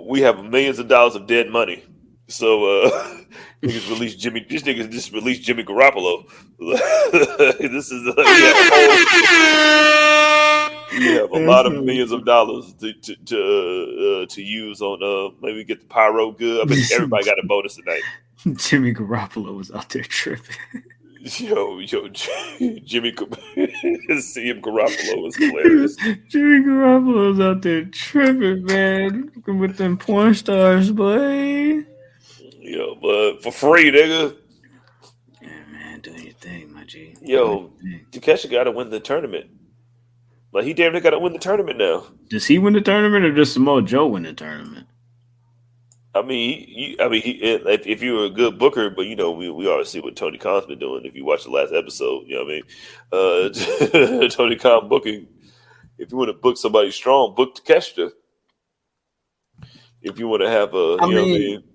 we have millions of dollars of dead money. So niggas released Jimmy. This niggas just released Jimmy Garoppolo. This is you have a lot of millions of dollars to use on maybe get the pyro good. I mean, everybody got a bonus tonight. Jimmy Garoppolo was out there tripping. Yo, Jimmy CM Garoppolo was hilarious. Jimmy Garoppolo's out there tripping, man, with them porn stars, boy. Yo, but for free, nigga. Yeah, man, doing your thing, my G. Yo, Takeshi got to win the tournament. Like he damn near got to win the tournament now. Does he win the tournament or does Samoa Joe win the tournament? I mean, if you're a good booker, but you know, we always see what Tony Khan's been doing. If you watch the last episode, you know what I mean. Tony Khan booking. If you want to book somebody strong, book Takeshi. If you want to have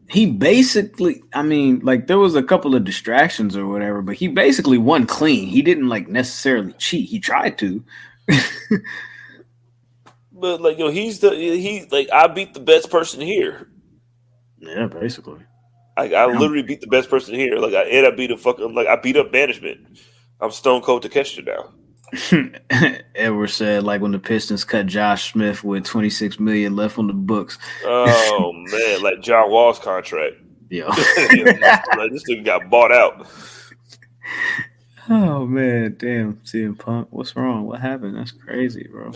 he basically, like there was a couple of distractions or whatever, but he basically won clean. He didn't like necessarily cheat. He tried to. But like, yo, he I beat the best person here. Yeah, basically. I literally beat the best person here. Like I beat I beat up management. I'm Stone Cold Takeshi now. Edward said, like when the Pistons cut Josh Smith with $26 million left on the books. Oh man, like John Wall's contract. Yeah, like this thing got bought out. Oh man, damn, CM Punk, what's wrong? What happened? That's crazy, bro.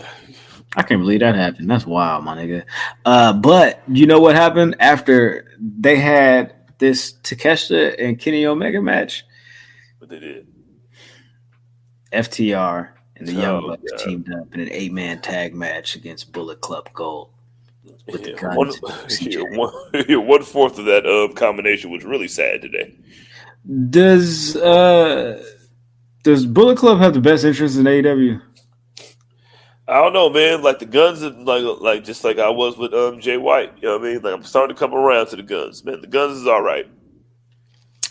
I can't believe that happened. That's wild, my nigga. But you know what happened after they had this Takeshita and Kenny Omega match? What they did? FTR and the Young Bucks teamed up in an 8-man tag match against Bullet Club Gold. With the 1/4 of that combination was really sad today. Does Bullet Club have the best interest in AEW? I don't know, man. Like the Guns, like just like I was with Jay White. You know what I mean? Like I'm starting to come around to the Guns, man. The Guns is all right.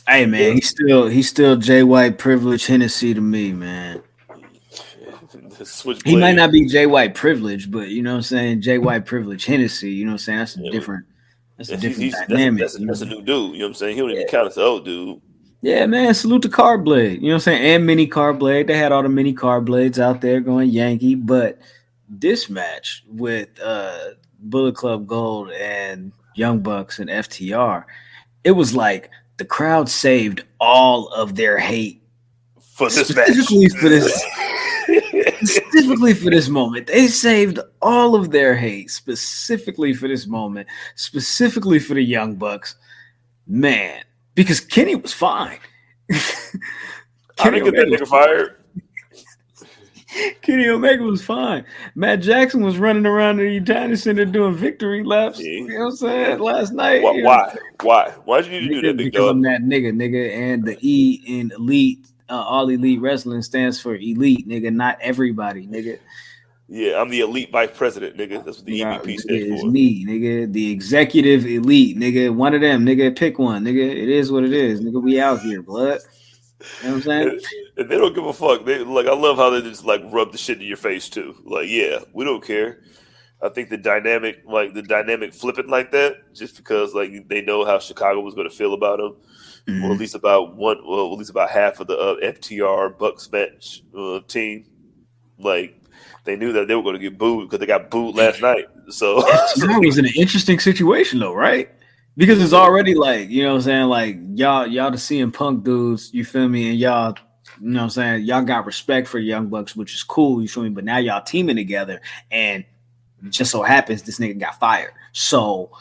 Hey, man, he's still Jay White privilege Hennessy to me, man. He might not be Jay White privilege, but you know what I'm saying? Jay White privilege Hennessy, you know what I'm saying? That's a different dynamic. That's a new dude, you know what I'm saying? He don't even count as an old dude. Yeah, man, salute to Car Blade, you know what I'm saying? And Mini Car Blade. They had all the Mini Car Blades out there going Yankee, but this match with Bullet Club Gold and Young Bucks and FTR, it was like the crowd saved all of their hate for this match. For this. specifically for this moment. They saved all of their hate specifically for this moment, specifically for the Young Bucks. Man, because Kenny was fine. I didn't get that nigga fired. Kenny Omega was fine. Matt Jackson was running around the United Center doing victory laps. Yeah. You know what I'm saying? Last night. Why? Why did you need to do that, big because dog? I'm that nigga. And the E in elite, all elite wrestling stands for elite, nigga, not everybody, nigga. Yeah, I'm the elite vice president, nigga. That's what the EVP stands It's for. me, nigga. The executive elite, nigga. One of them, nigga. Pick one, nigga. It is what it is, nigga. We out here, blood. You know what I'm saying? And they don't give a fuck. They I love how they just rub the shit in your face too. Like, yeah, we don't care. I think the dynamic flipping like that, just because they know how Chicago was going to feel about them, or at least about half of the FTR Bucks match team. Like, they knew that they were going to get booed because they got booed last night. So FTR was in an interesting situation though, right? Because it's already you know what I'm saying, y'all the CM Punk dudes, you feel me, and y'all, you know what I'm saying, y'all got respect for the Young Bucks, which is cool, you feel me, but now y'all teaming together, and just so happens this nigga got fired. So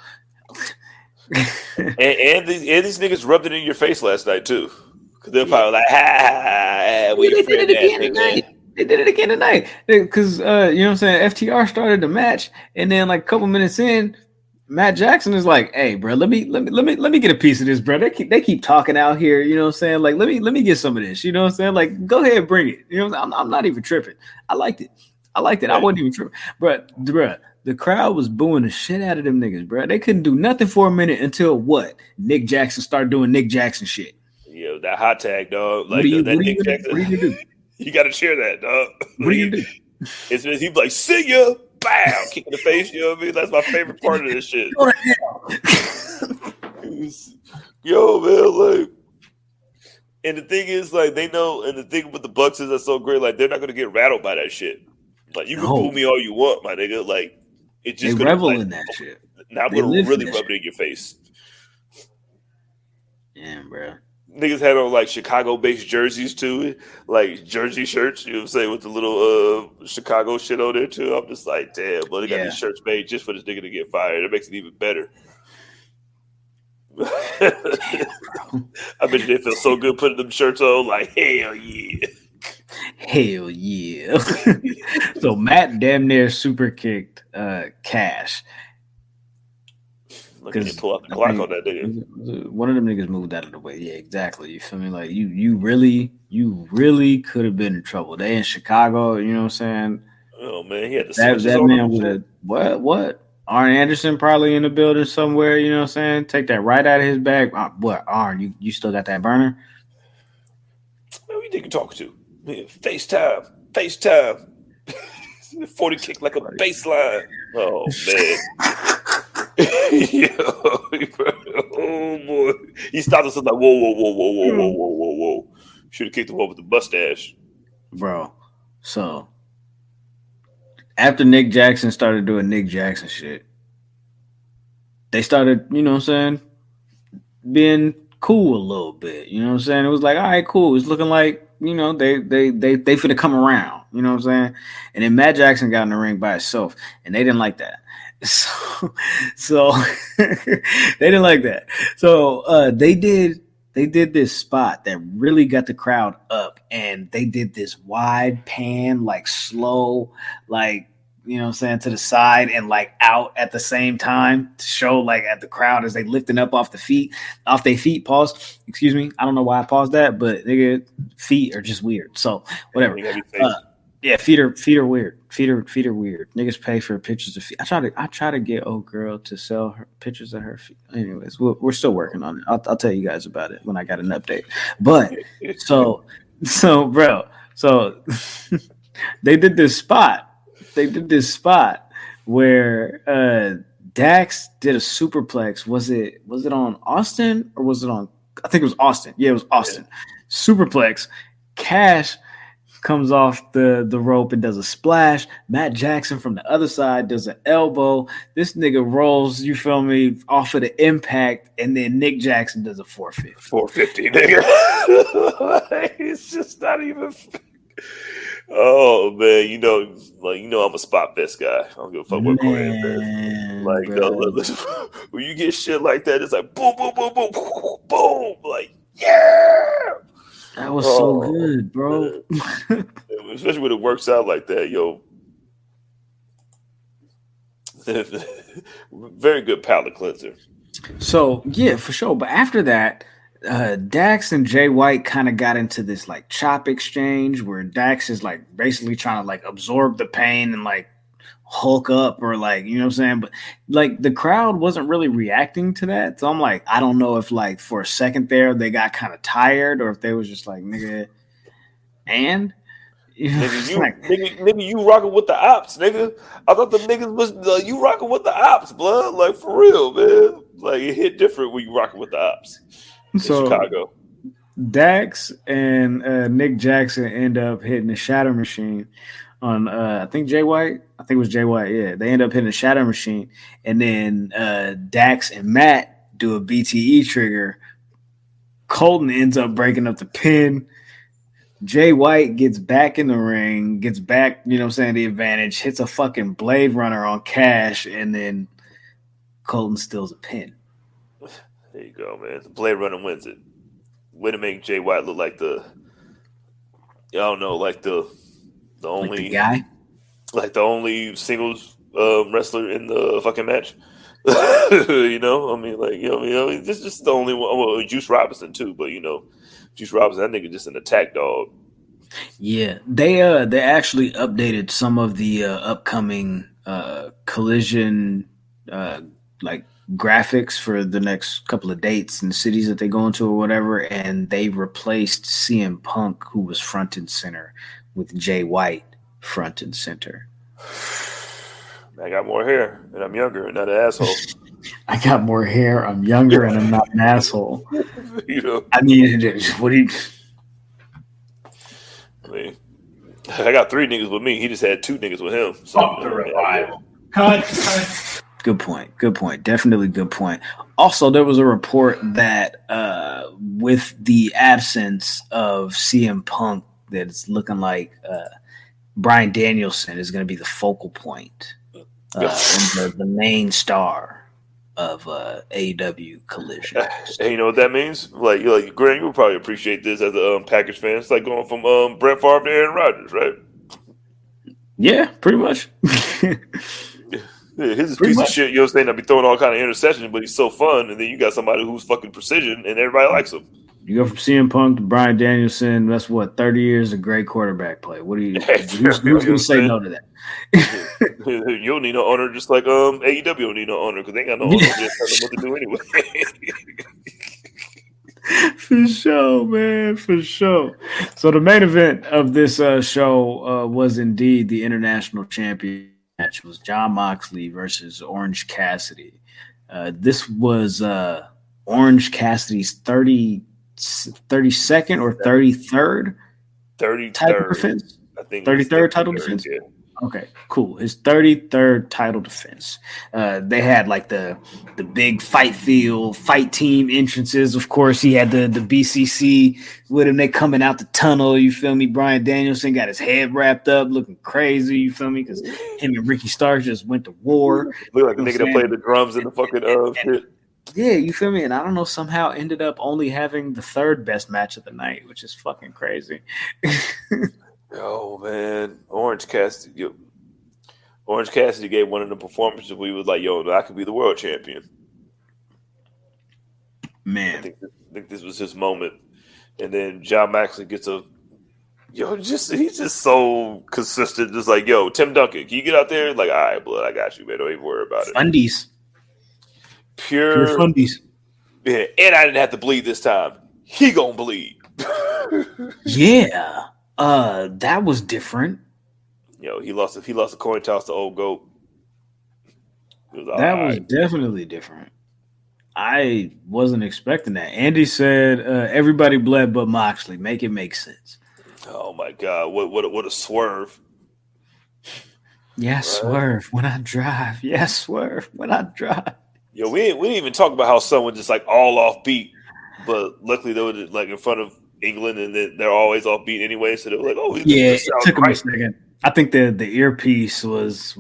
and these niggas rubbed it in your face last night too. Because they're probably like, we did it again tonight. They did it again tonight. Because you know what I'm saying, FTR started the match, and then a couple minutes in, Matt Jackson is like, "Hey, bro, let me get a piece of this, bro. They keep talking out here, you know what I'm saying? Let me get some of this, you know what I'm saying? Go ahead, bring it. You know, I'm not even tripping. I liked it. Right. I wasn't even tripping, bro. The crowd was booing the shit out of them niggas, bro. They couldn't do nothing for a minute until Nick Jackson started doing Nick Jackson shit. Yeah, that hot tag, dog. What are you gonna do? You got to cheer that, dog. What do you do? He'd be like, "See ya." Bow, kick in the face, you know what I mean? That's my favorite part of this shit. Yo, man, and the thing is, they know, and the thing with the Bucks is that's so great, they're not gonna get rattled by that shit. You can boo me all you want, my nigga. It just they revel in that shit. Now I'm gonna really rub it in your face. Yeah, bro. Niggas had on Chicago-based jerseys too, jersey shirts. You know what I'm saying, with the little Chicago shit on there too. I'm just like, damn, but they got these shirts made just for this nigga to get fired. It makes it even better. I bet they feel so good putting them shirts on. Hell yeah, hell yeah. So Matt damn near super kicked Cash. Look at you pull out the clock on that nigga. One of them niggas moved out of the way. Yeah, exactly. You feel me? You really could have been in trouble. They in Chicago, you know what I'm saying? Oh man, he had to that man would have what? Arn Anderson probably in the building somewhere, you know what I'm saying? Take that right out of his bag. What, Arn, you still got that burner? Who you think you're talking to? Man, FaceTime. 40 kick like a baseline. Oh man. Yo, oh boy, he stopped us like, whoa. Should have kicked him over with the mustache, bro. So after Nick Jackson started doing Nick Jackson shit, they started, you know what I'm saying, being cool a little bit. You know what I'm saying? It was like, all right, cool. It's looking like, you know, they finna come around. You know what I'm saying? And then Matt Jackson got in the ring by himself, and they didn't like that. So they didn't like that. So they did this spot that really got the crowd up, and they did this wide pan, slow, you know what I'm saying, to the side and out at the same time to show at the crowd as they lifting up off their feet. Pause. Excuse me. I don't know why I paused that, but nigga, feet are just weird. So whatever. Yeah, feet are weird. Feet are weird. Niggas pay for pictures of feet. I try to get old girl to sell her pictures of her feet. Anyways, we're still working on it. I'll tell you guys about it when I got an update. But so bro, they did this spot. Where Dax did a superplex. Was it on Austin or was it on? I think it was Austin. Yeah, it was Austin. Yeah. Superplex. Cash comes off the rope and does a splash. Matt Jackson from the other side does an elbow. This nigga rolls, you feel me, off of the impact, and then Nick Jackson does a 450. 450, nigga. It's just not even. Oh man, I'm a spot fest guy. I don't give a fuck what Korean says. Like when you get shit like that, it's like boom, boom, boom, boom, boom, boom. Like that was so good, bro. Especially when it works out like that, yo. Very good palate cleanser. So yeah, for sure. But after that, Dax and Jay White kind of got into this like chop exchange where Dax is like basically trying to like absorb the pain and like hulk up or like, you know what I'm saying? But like the crowd wasn't really reacting to that. So I'm like, I don't know if like for a second there they got kind of tired or if they was just like, nigga, and nigga, you rocking with the ops, nigga. I thought the niggas was you rocking with the ops, blood. Like for real, man. Like it hit different when you rocking with the ops. In Chicago. Dax and Nick Jackson end up hitting the Shatter Machine on I think Jay White. I think it was Jay White. Yeah, they end up hitting the Shatter Machine, and then Dax and Matt do a BTE trigger. Colton ends up breaking up the pin. Jay White gets back in the ring, gets back, you know what I'm saying, the advantage, hits a fucking Blade Runner on Cash, and then Colton steals a pin. There you go, man. The Blade Runner wins it. Way to make Jay White look like the only like the guy, like the only singles wrestler in the fucking match. You know, I mean, like this is just the only one. Well, Juice Robinson too, but Juice Robinson, that nigga just an attack dog. Yeah, they actually updated some of the upcoming Collision like graphics for the next couple of dates and cities that they go into or whatever, and they replaced CM Punk, who was front and center, with Jay White front and center. I got more hair and I'm younger and not an asshole. I got more hair, I'm younger, and I'm not an asshole. I mean, what do you? I mean, I got 3 niggas with me. He just had 2 niggas with him. So, the revival. Cut. Good point. Good point. Definitely good point. Also, there was a report that with the absence of CM Punk, that it's looking like Bryan Danielson is going to be the focal point and the main star of AEW Collision. Hey, you know what that means? Like Grant, you would probably appreciate this as a Packers fan. It's like going from Brett Favre to Aaron Rodgers, right? Yeah, pretty much. Yeah, he's a piece of shit, you know what I'm saying? I'll be throwing all kind of interceptions, but he's so fun. And then you got somebody who's fucking precision, and everybody likes him. You go from CM Punk to Bryan Danielson. That's what 30 years of great quarterback play. What do you? Who's going to say no to that? You don't need no owner, just like AEW don't need no owner because they ain't got no owner. Just tell them what to do anyway. For sure, man. For sure. So the main event of this show was indeed the international champion match. It was Jon Moxley versus Orange Cassidy. This was Orange Cassidy's 32nd or 33rd title defense. I think 33rd title defense. Yeah. Okay, cool. His 33rd title defense. They had like the big fight team entrances. Of course, he had the BCC with him. They coming out the tunnel. You feel me? Bryan Danielson got his head wrapped up, looking crazy. You feel me? Because him and Ricky Starks just went to war. Look like the nigga that played the drums in the fucking shit. Yeah, you feel me? And I don't know, somehow ended up only having the 3rd best match of the night, which is fucking crazy. Oh man, Orange Cassidy gave one of the performances where he was like, "Yo, I could be the world champion." Man, I think this was his moment. And then Jon Moxley gets he's just so consistent. Just like, "Yo, Tim Duncan, can you get out there?" Like, "All right, blood, I got you, man. Don't even worry about it." Fundies, pure fundies. Yeah, and I didn't have to bleed this time. He gonna bleed. Yeah. That was different. Yo, he lost a coin toss to Old Goat. That was definitely different. I wasn't expecting that. Andy said everybody bled but Moxley. Make it make sense. Oh my God! What a swerve! Yeah, swerve when I drive. Yeah, swerve when I drive. Yo, we didn't even talk about how someone just like all off beat, but luckily they were like in front of England, and then they're always offbeat anyway. So they're like, "Oh, it took him a second." I think the earpiece was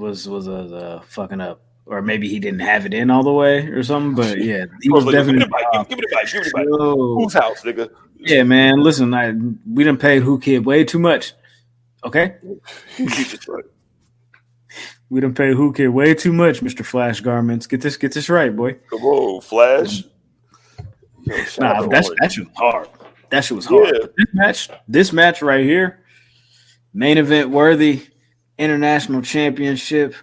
fucking up, or maybe he didn't have it in all the way or something. But yeah, he was definitely. Give me the mic. Whose house, nigga? Yeah, man. Listen, we done paid Who Kid way too much. Okay. We done paid Who Kid way too much, Mr. Flash Garments. Get this right, boy. Come on, Flash. That shit was hard. That shit was hard. Yeah. This match right here, main event worthy, international championship.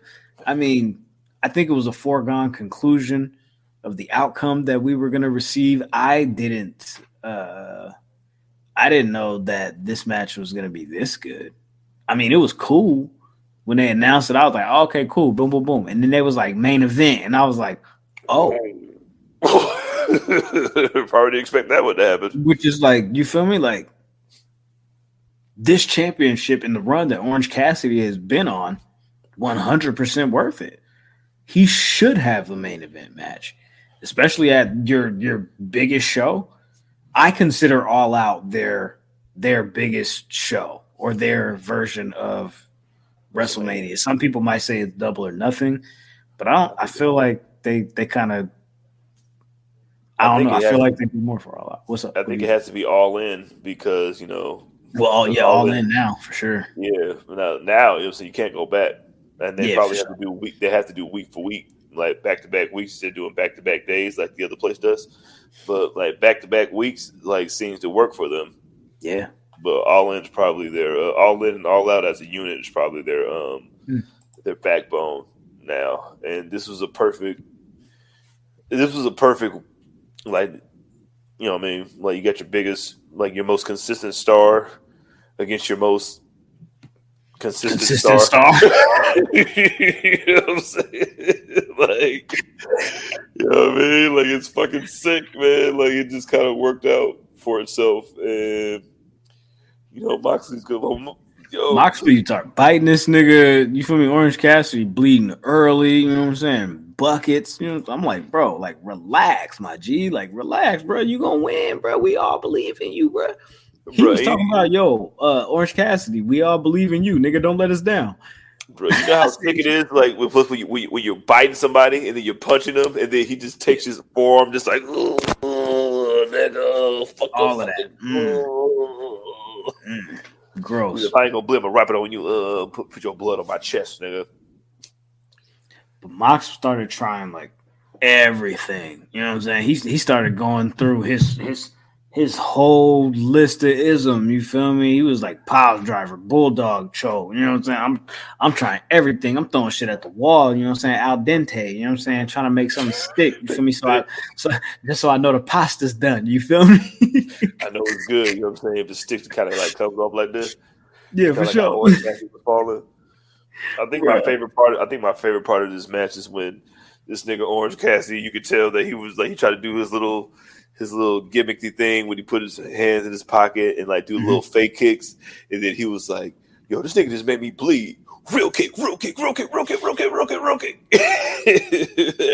I mean, I think it was a foregone conclusion of the outcome that we were going to receive. I didn't know that this match was going to be this good. I mean, it was cool when they announced it. I was like, oh, okay, cool, boom, boom, boom. And then they was like main event, and I was like, oh. Probably didn't expect that one to happen. Which is like, you feel me? Like, this championship and the run that Orange Cassidy has been on, 100% worth it. He should have the main event match, especially at your biggest show. I consider All Out their biggest show or their version of WrestleMania. Some people might say it's double or nothing, but I feel like they kind of. I don't know. I feel like they do more for All Out. What's up? I think it has to be All In because, Well, all in now for sure. Yeah, now so you can't go back, and they probably have to do week. They have to do week for week, like back-to-back weeks. They're doing back-to-back days, like the other place does. But like back-to-back weeks, like seems to work for them. Yeah. But All In is probably their All In and All Out as a unit is probably their backbone now. And this was a perfect. Like, you know what I mean? Like, you got your biggest, like, your most consistent star against your most consistent star. You know what I'm saying? Like, you know what I mean? Like, it's fucking sick, man. Like, it just kind of worked out for itself. And, you know, Moxley's good. Moxley start biting this nigga. You feel me? Orange Cassidy bleeding early. You know what I'm saying? Buckets. You know, I'm like, bro, like, relax, my G. Like, relax, bro. You gonna win, bro. We all believe in you, bro. He was talking about, Orange Cassidy. We all believe in you, nigga. Don't let us down, bro. You know how sick it is, like when you're biting somebody and then you're punching them, and then he just takes his forearm, just like, nigga, fuck all of that. Gross. If I ain't gonna blame, I'll wrap it on you. Put your blood on my chest, nigga. But Mox started trying like everything. You know what I'm saying? He started going through his whole list of ism. You feel me? He was like pile driver, bulldog choke. You know what I'm saying? I'm trying everything. I'm throwing shit at the wall. You know what I'm saying? Al dente. You know what I'm saying? Trying to make something stick. You feel me? So just so I know the pasta's done. You feel me? I know it's good. You know what I'm saying? If the sticks kind of like comes off like this. Yeah, for sure. I think my favorite part of this match is when this nigga Orange Cassidy, you could tell that he was like he tried to do his little gimmicky thing when he put his hands in his pocket and like do little fake kicks, and then he was like, "Yo, this nigga just made me bleed." Real kick. Everybody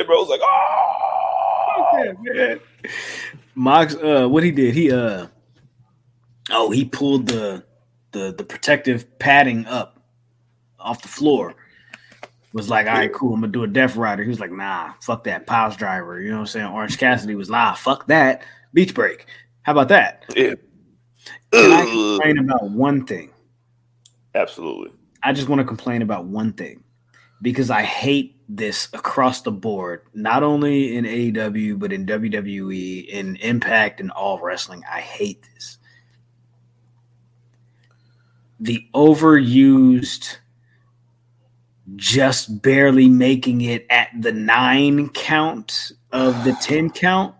was like, "Oh, okay, man." Mox, what he did? He pulled the protective padding up off the floor. Was like, all right, cool, I'm gonna do a Death Rider. He was like, nah, fuck that, Piles Driver. You know what I'm saying? Orange Cassidy was, nah, fuck that, Beach Break. How about that? Yeah. Can I complain about one thing? Absolutely. I just want to complain about one thing because I hate this across the board, not only in AEW, but in WWE, in Impact, and all wrestling. I hate this. The overused, just barely making it at the 9 count of the 10 count.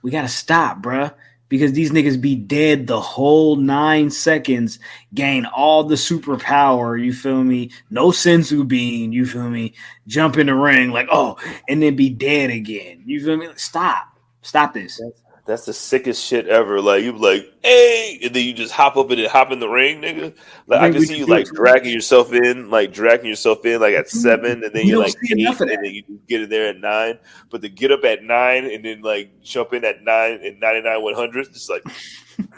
We got to stop, bruh. Because these niggas be dead the whole 9 seconds, gain all the superpower, you feel me? No sensu bean, you feel me? Jump in the ring like, oh, and then be dead again. You feel me? Stop this. That's the sickest shit ever. Like, you be like, hey, and then you just hop in the ring, nigga. Like, I can see you like dragging yourself in like at 7, and then you're like 8, and then you get in there at 9. But to get up at 9 and then like jump in at 9 and 99 100, just like Come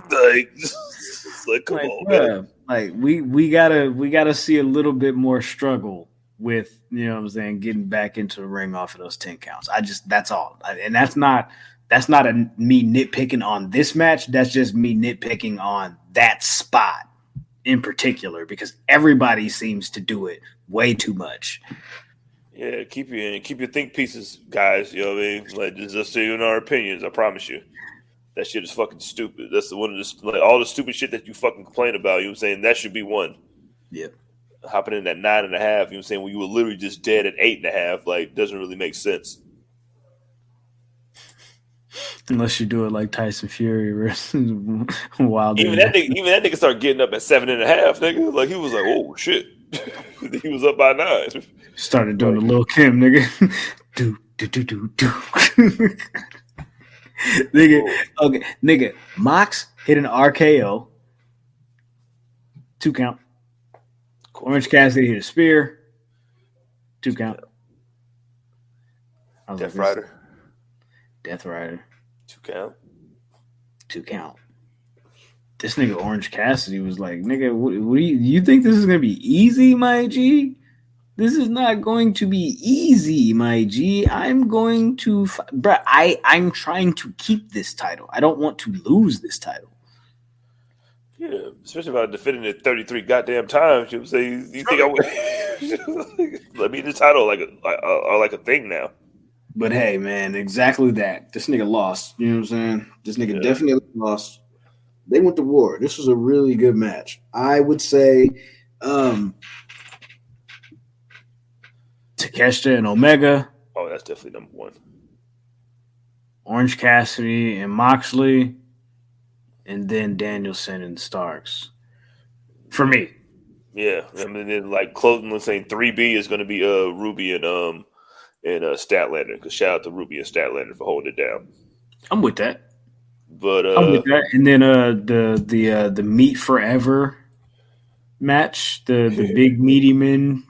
like, on, bruh, man. like we gotta see a little bit more struggle with, you know what I'm saying, getting back into the ring off of those 10 counts. That's all. And that's not me nitpicking on this match. That's just me nitpicking on that spot in particular, because everybody seems to do it way too much. Yeah, keep your think pieces, guys. You know what I mean? Like, just so you know our opinions. I promise you, that shit is fucking stupid. That's the one of the, like, all the stupid shit that you fucking complain about. You know what I'm saying? That should be one. Yeah. Hopping in at 9.5. You know what I'm saying? When you were literally just dead at 8.5, like, doesn't really make sense. Unless you do it like Tyson Fury versus Wilder. Even that nigga started getting up at 7.5, nigga. Like, he was like, oh shit. He was up by 9. Started doing the Lil Kim, nigga. do. Nigga, okay, nigga. Mox hit an RKO. 2 count. Orange Cassidy hit a spear. 2 count. Death Rider. 2 count. 2 count. This nigga Orange Cassidy was like, nigga, what do you think this is gonna be easy, my G? This is not going to be easy, my G. I'm going to, bruh, I'm trying to keep this title. I don't want to lose this title. Yeah, especially if I defended it 33 goddamn times. You would say, you think I would let me the title like a thing now? But hey, man, exactly that. This nigga lost. You know what I'm saying? This nigga definitely lost. They went to war. This was a really good match. I would say Takeshita and Omega. Oh, that's definitely number 1. Orange Cassidy and Moxley. And then Danielson and Starks. For me. Yeah. I mean, then, like, closing was saying 3B is going to be Ruby and Statlander. Because shout out to Ruby and Statlander for holding it down. I'm with that. But I'm with that. And then the Meat Forever match, the big meaty men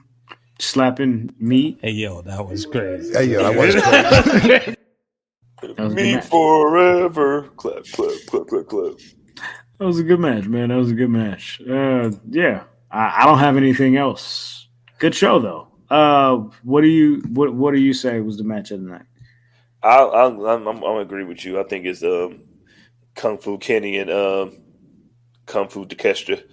slapping meat. Hey yo, that was crazy. Hey, yo, that was crazy. Me forever. Clap, clap, clap, clap, clap. That was a good match, man. That was a good match. Yeah. I don't have anything else. Good show though. What do you say was the match of the night? I'm gonna agree with you. I think it's Kung Fu Kenny and Kung Fu Takeshita.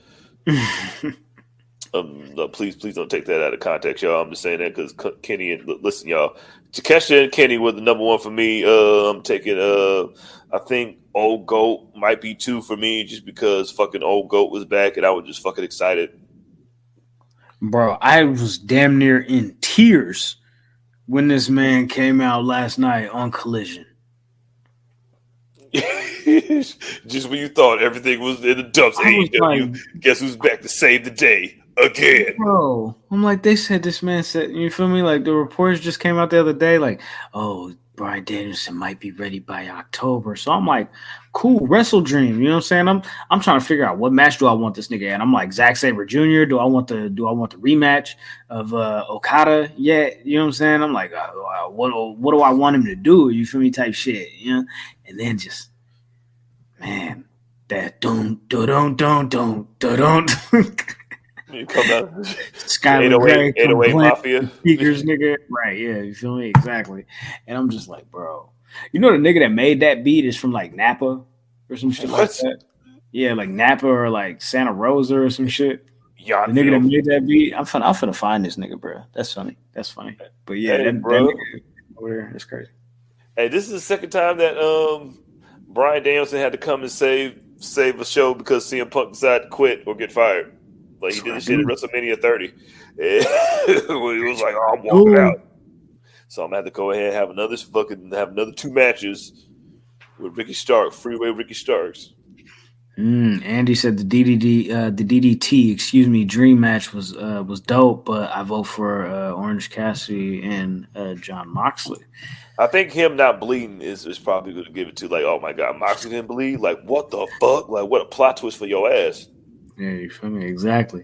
No, please don't take that out of context, y'all. I'm just saying that because Kenny and listen, y'all, Takeshita and Kenny were the number 1 for me. I'm taking I think Old Goat might be 2 for me just because fucking Old Goat was back and I was just fucking excited. Bro, I was damn near in tears when this man came out last night on Collision. Just when you thought everything was in the dumps, AEW, guess who's back to save the day again? Bro, I'm like, they said this man said, you feel me? Like the reports just came out the other day, like, oh, Bryan Danielson might be ready by October. So I'm like, cool, Wrestle Dream. You know what I'm saying? I'm trying to figure out what match do I want this nigga in. I'm like, Zack Sabre Jr. Do I want the rematch of Okada yet? You know what I'm saying? I'm like, what do I want him to do? You feel me? Type shit, you know? And then just, man, that don't. You come out, Skylar Gray, 808 Mafia speakers, nigga. Right? Yeah, you feel me? Exactly. And I'm just like, bro, you know, the nigga that made that beat is from like Napa or some shit like that. Yeah, like Napa or like Santa Rosa or some shit. The nigga that made that beat, I'm finna find this nigga, bro. That's funny. But yeah, hey, that nigga over there, that's crazy. Hey, this is the second time that Bryan Danielson had to come and save a show because CM Punk decided to quit or get fired. Like he did this shit at WrestleMania 30. He was like, oh, I'm walking out. So I'm gonna have to go ahead and have another 2 matches with Ricky Starks, Freeway Ricky Starks. Andy said the DDT, Dream match was dope, but I vote for Orange Cassidy and Jon Moxley. I think him not bleeding is probably going to give it to, like, oh my God, Moxley didn't bleed? Like, what the fuck? Like, what a plot twist for your ass. Yeah, you feel me? Exactly.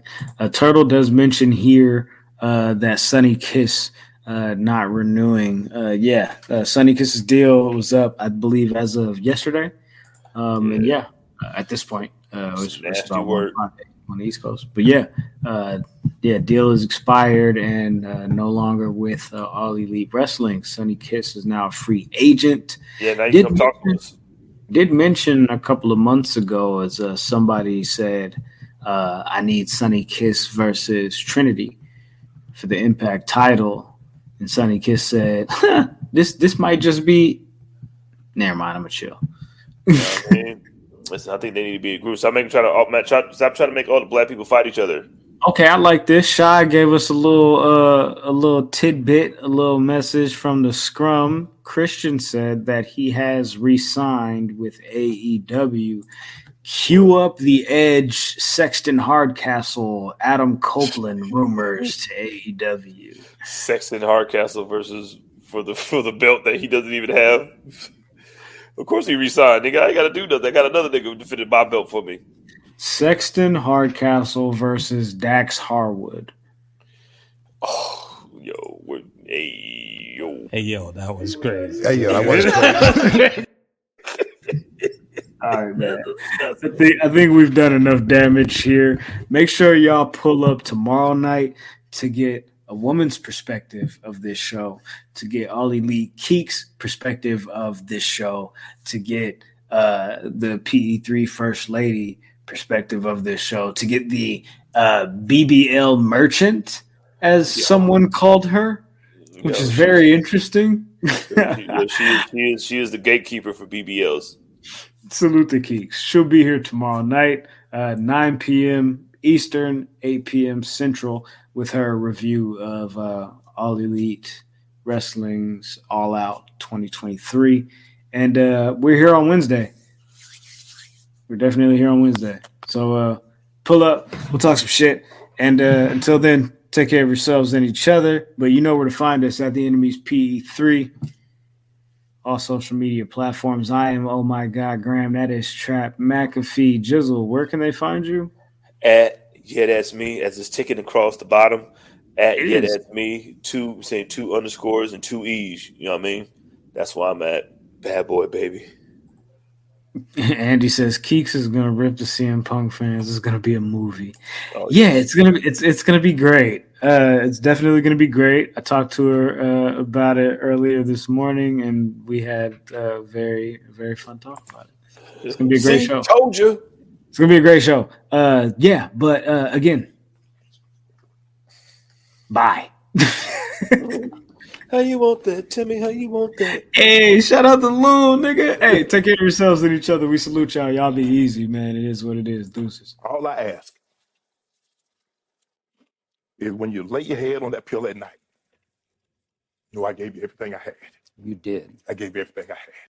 Turtle does mention here that Sonny Kiss not renewing. Sonny Kiss's deal was up, I believe, as of yesterday. And at this point. Which Nasty about word. on the East Coast. But deal is expired and no longer with All Elite Wrestling. Sonny Kiss is now a free agent. Yeah, now you come talk to us. Did mention a couple of months ago as somebody said, I need Sonny Kiss versus Trinity for the Impact title. And Sonny Kiss said, this might just be. Never mind, I'm going to chill. I mean, listen, I think they need to be a group. Stop trying to make all the black people fight each other. Okay, I like this. Shy gave us a little tidbit, a little message from the scrum. Christian said that he has re-signed with AEW. Cue up the Edge, Sexton Hardcastle, Adam Copeland rumors to AEW. Sexton Hardcastle versus for the belt that he doesn't even have. Of course he resigned. Nigga, I ain't got to do nothing. I got another nigga who defended my belt for me. Sexton Hardcastle versus Dax Harwood. Oh, yo. Hey, yo, that was crazy. Hey, yo, that was crazy. All right, man. I think we've done enough damage here. Make sure y'all pull up tomorrow night to get a woman's perspective of this show, to get All Elite Keek's perspective of this show, to get the PE3 First Lady perspective of this show, to get the BBL Merchant, as someone called her, which is very interesting. She is the gatekeeper for BBLs. Salute the Keeks. She'll be here tomorrow night, 9 p.m. Eastern, 8 p.m. Central, with her review of All Elite Wrestling's All Out 2023. And we're here on Wednesday. We're definitely here on Wednesday. So pull up. We'll talk some shit. And until then, take care of yourselves and each other. But you know where to find us at the Enemies PE3. All social media platforms. I am Oh My God Graham. That is Trap McAfee. Jizzle, where can they find you? At That's Me, as it's ticking across the bottom. At That's Me, two underscores and 2 E's. You know what I mean? That's where I'm at. Bad boy, baby. Andy says Keeks is gonna rip the CM Punk fans. It's gonna be a movie. It's gonna be great. It's definitely gonna be great. I talked to her about it earlier this morning, and we had a very, very fun talk about it. It's gonna be a great show. Told you. It's gonna be a great show. But again, bye. How you want that? Tell me how you want that. Hey, shout out to Loon, nigga. Hey, take care of yourselves and each other. We salute y'all. Y'all be easy, man. It is what it is. Deuces. All I ask is when you lay your head on that pill at night, I gave you everything I had. You did. I gave you everything I had.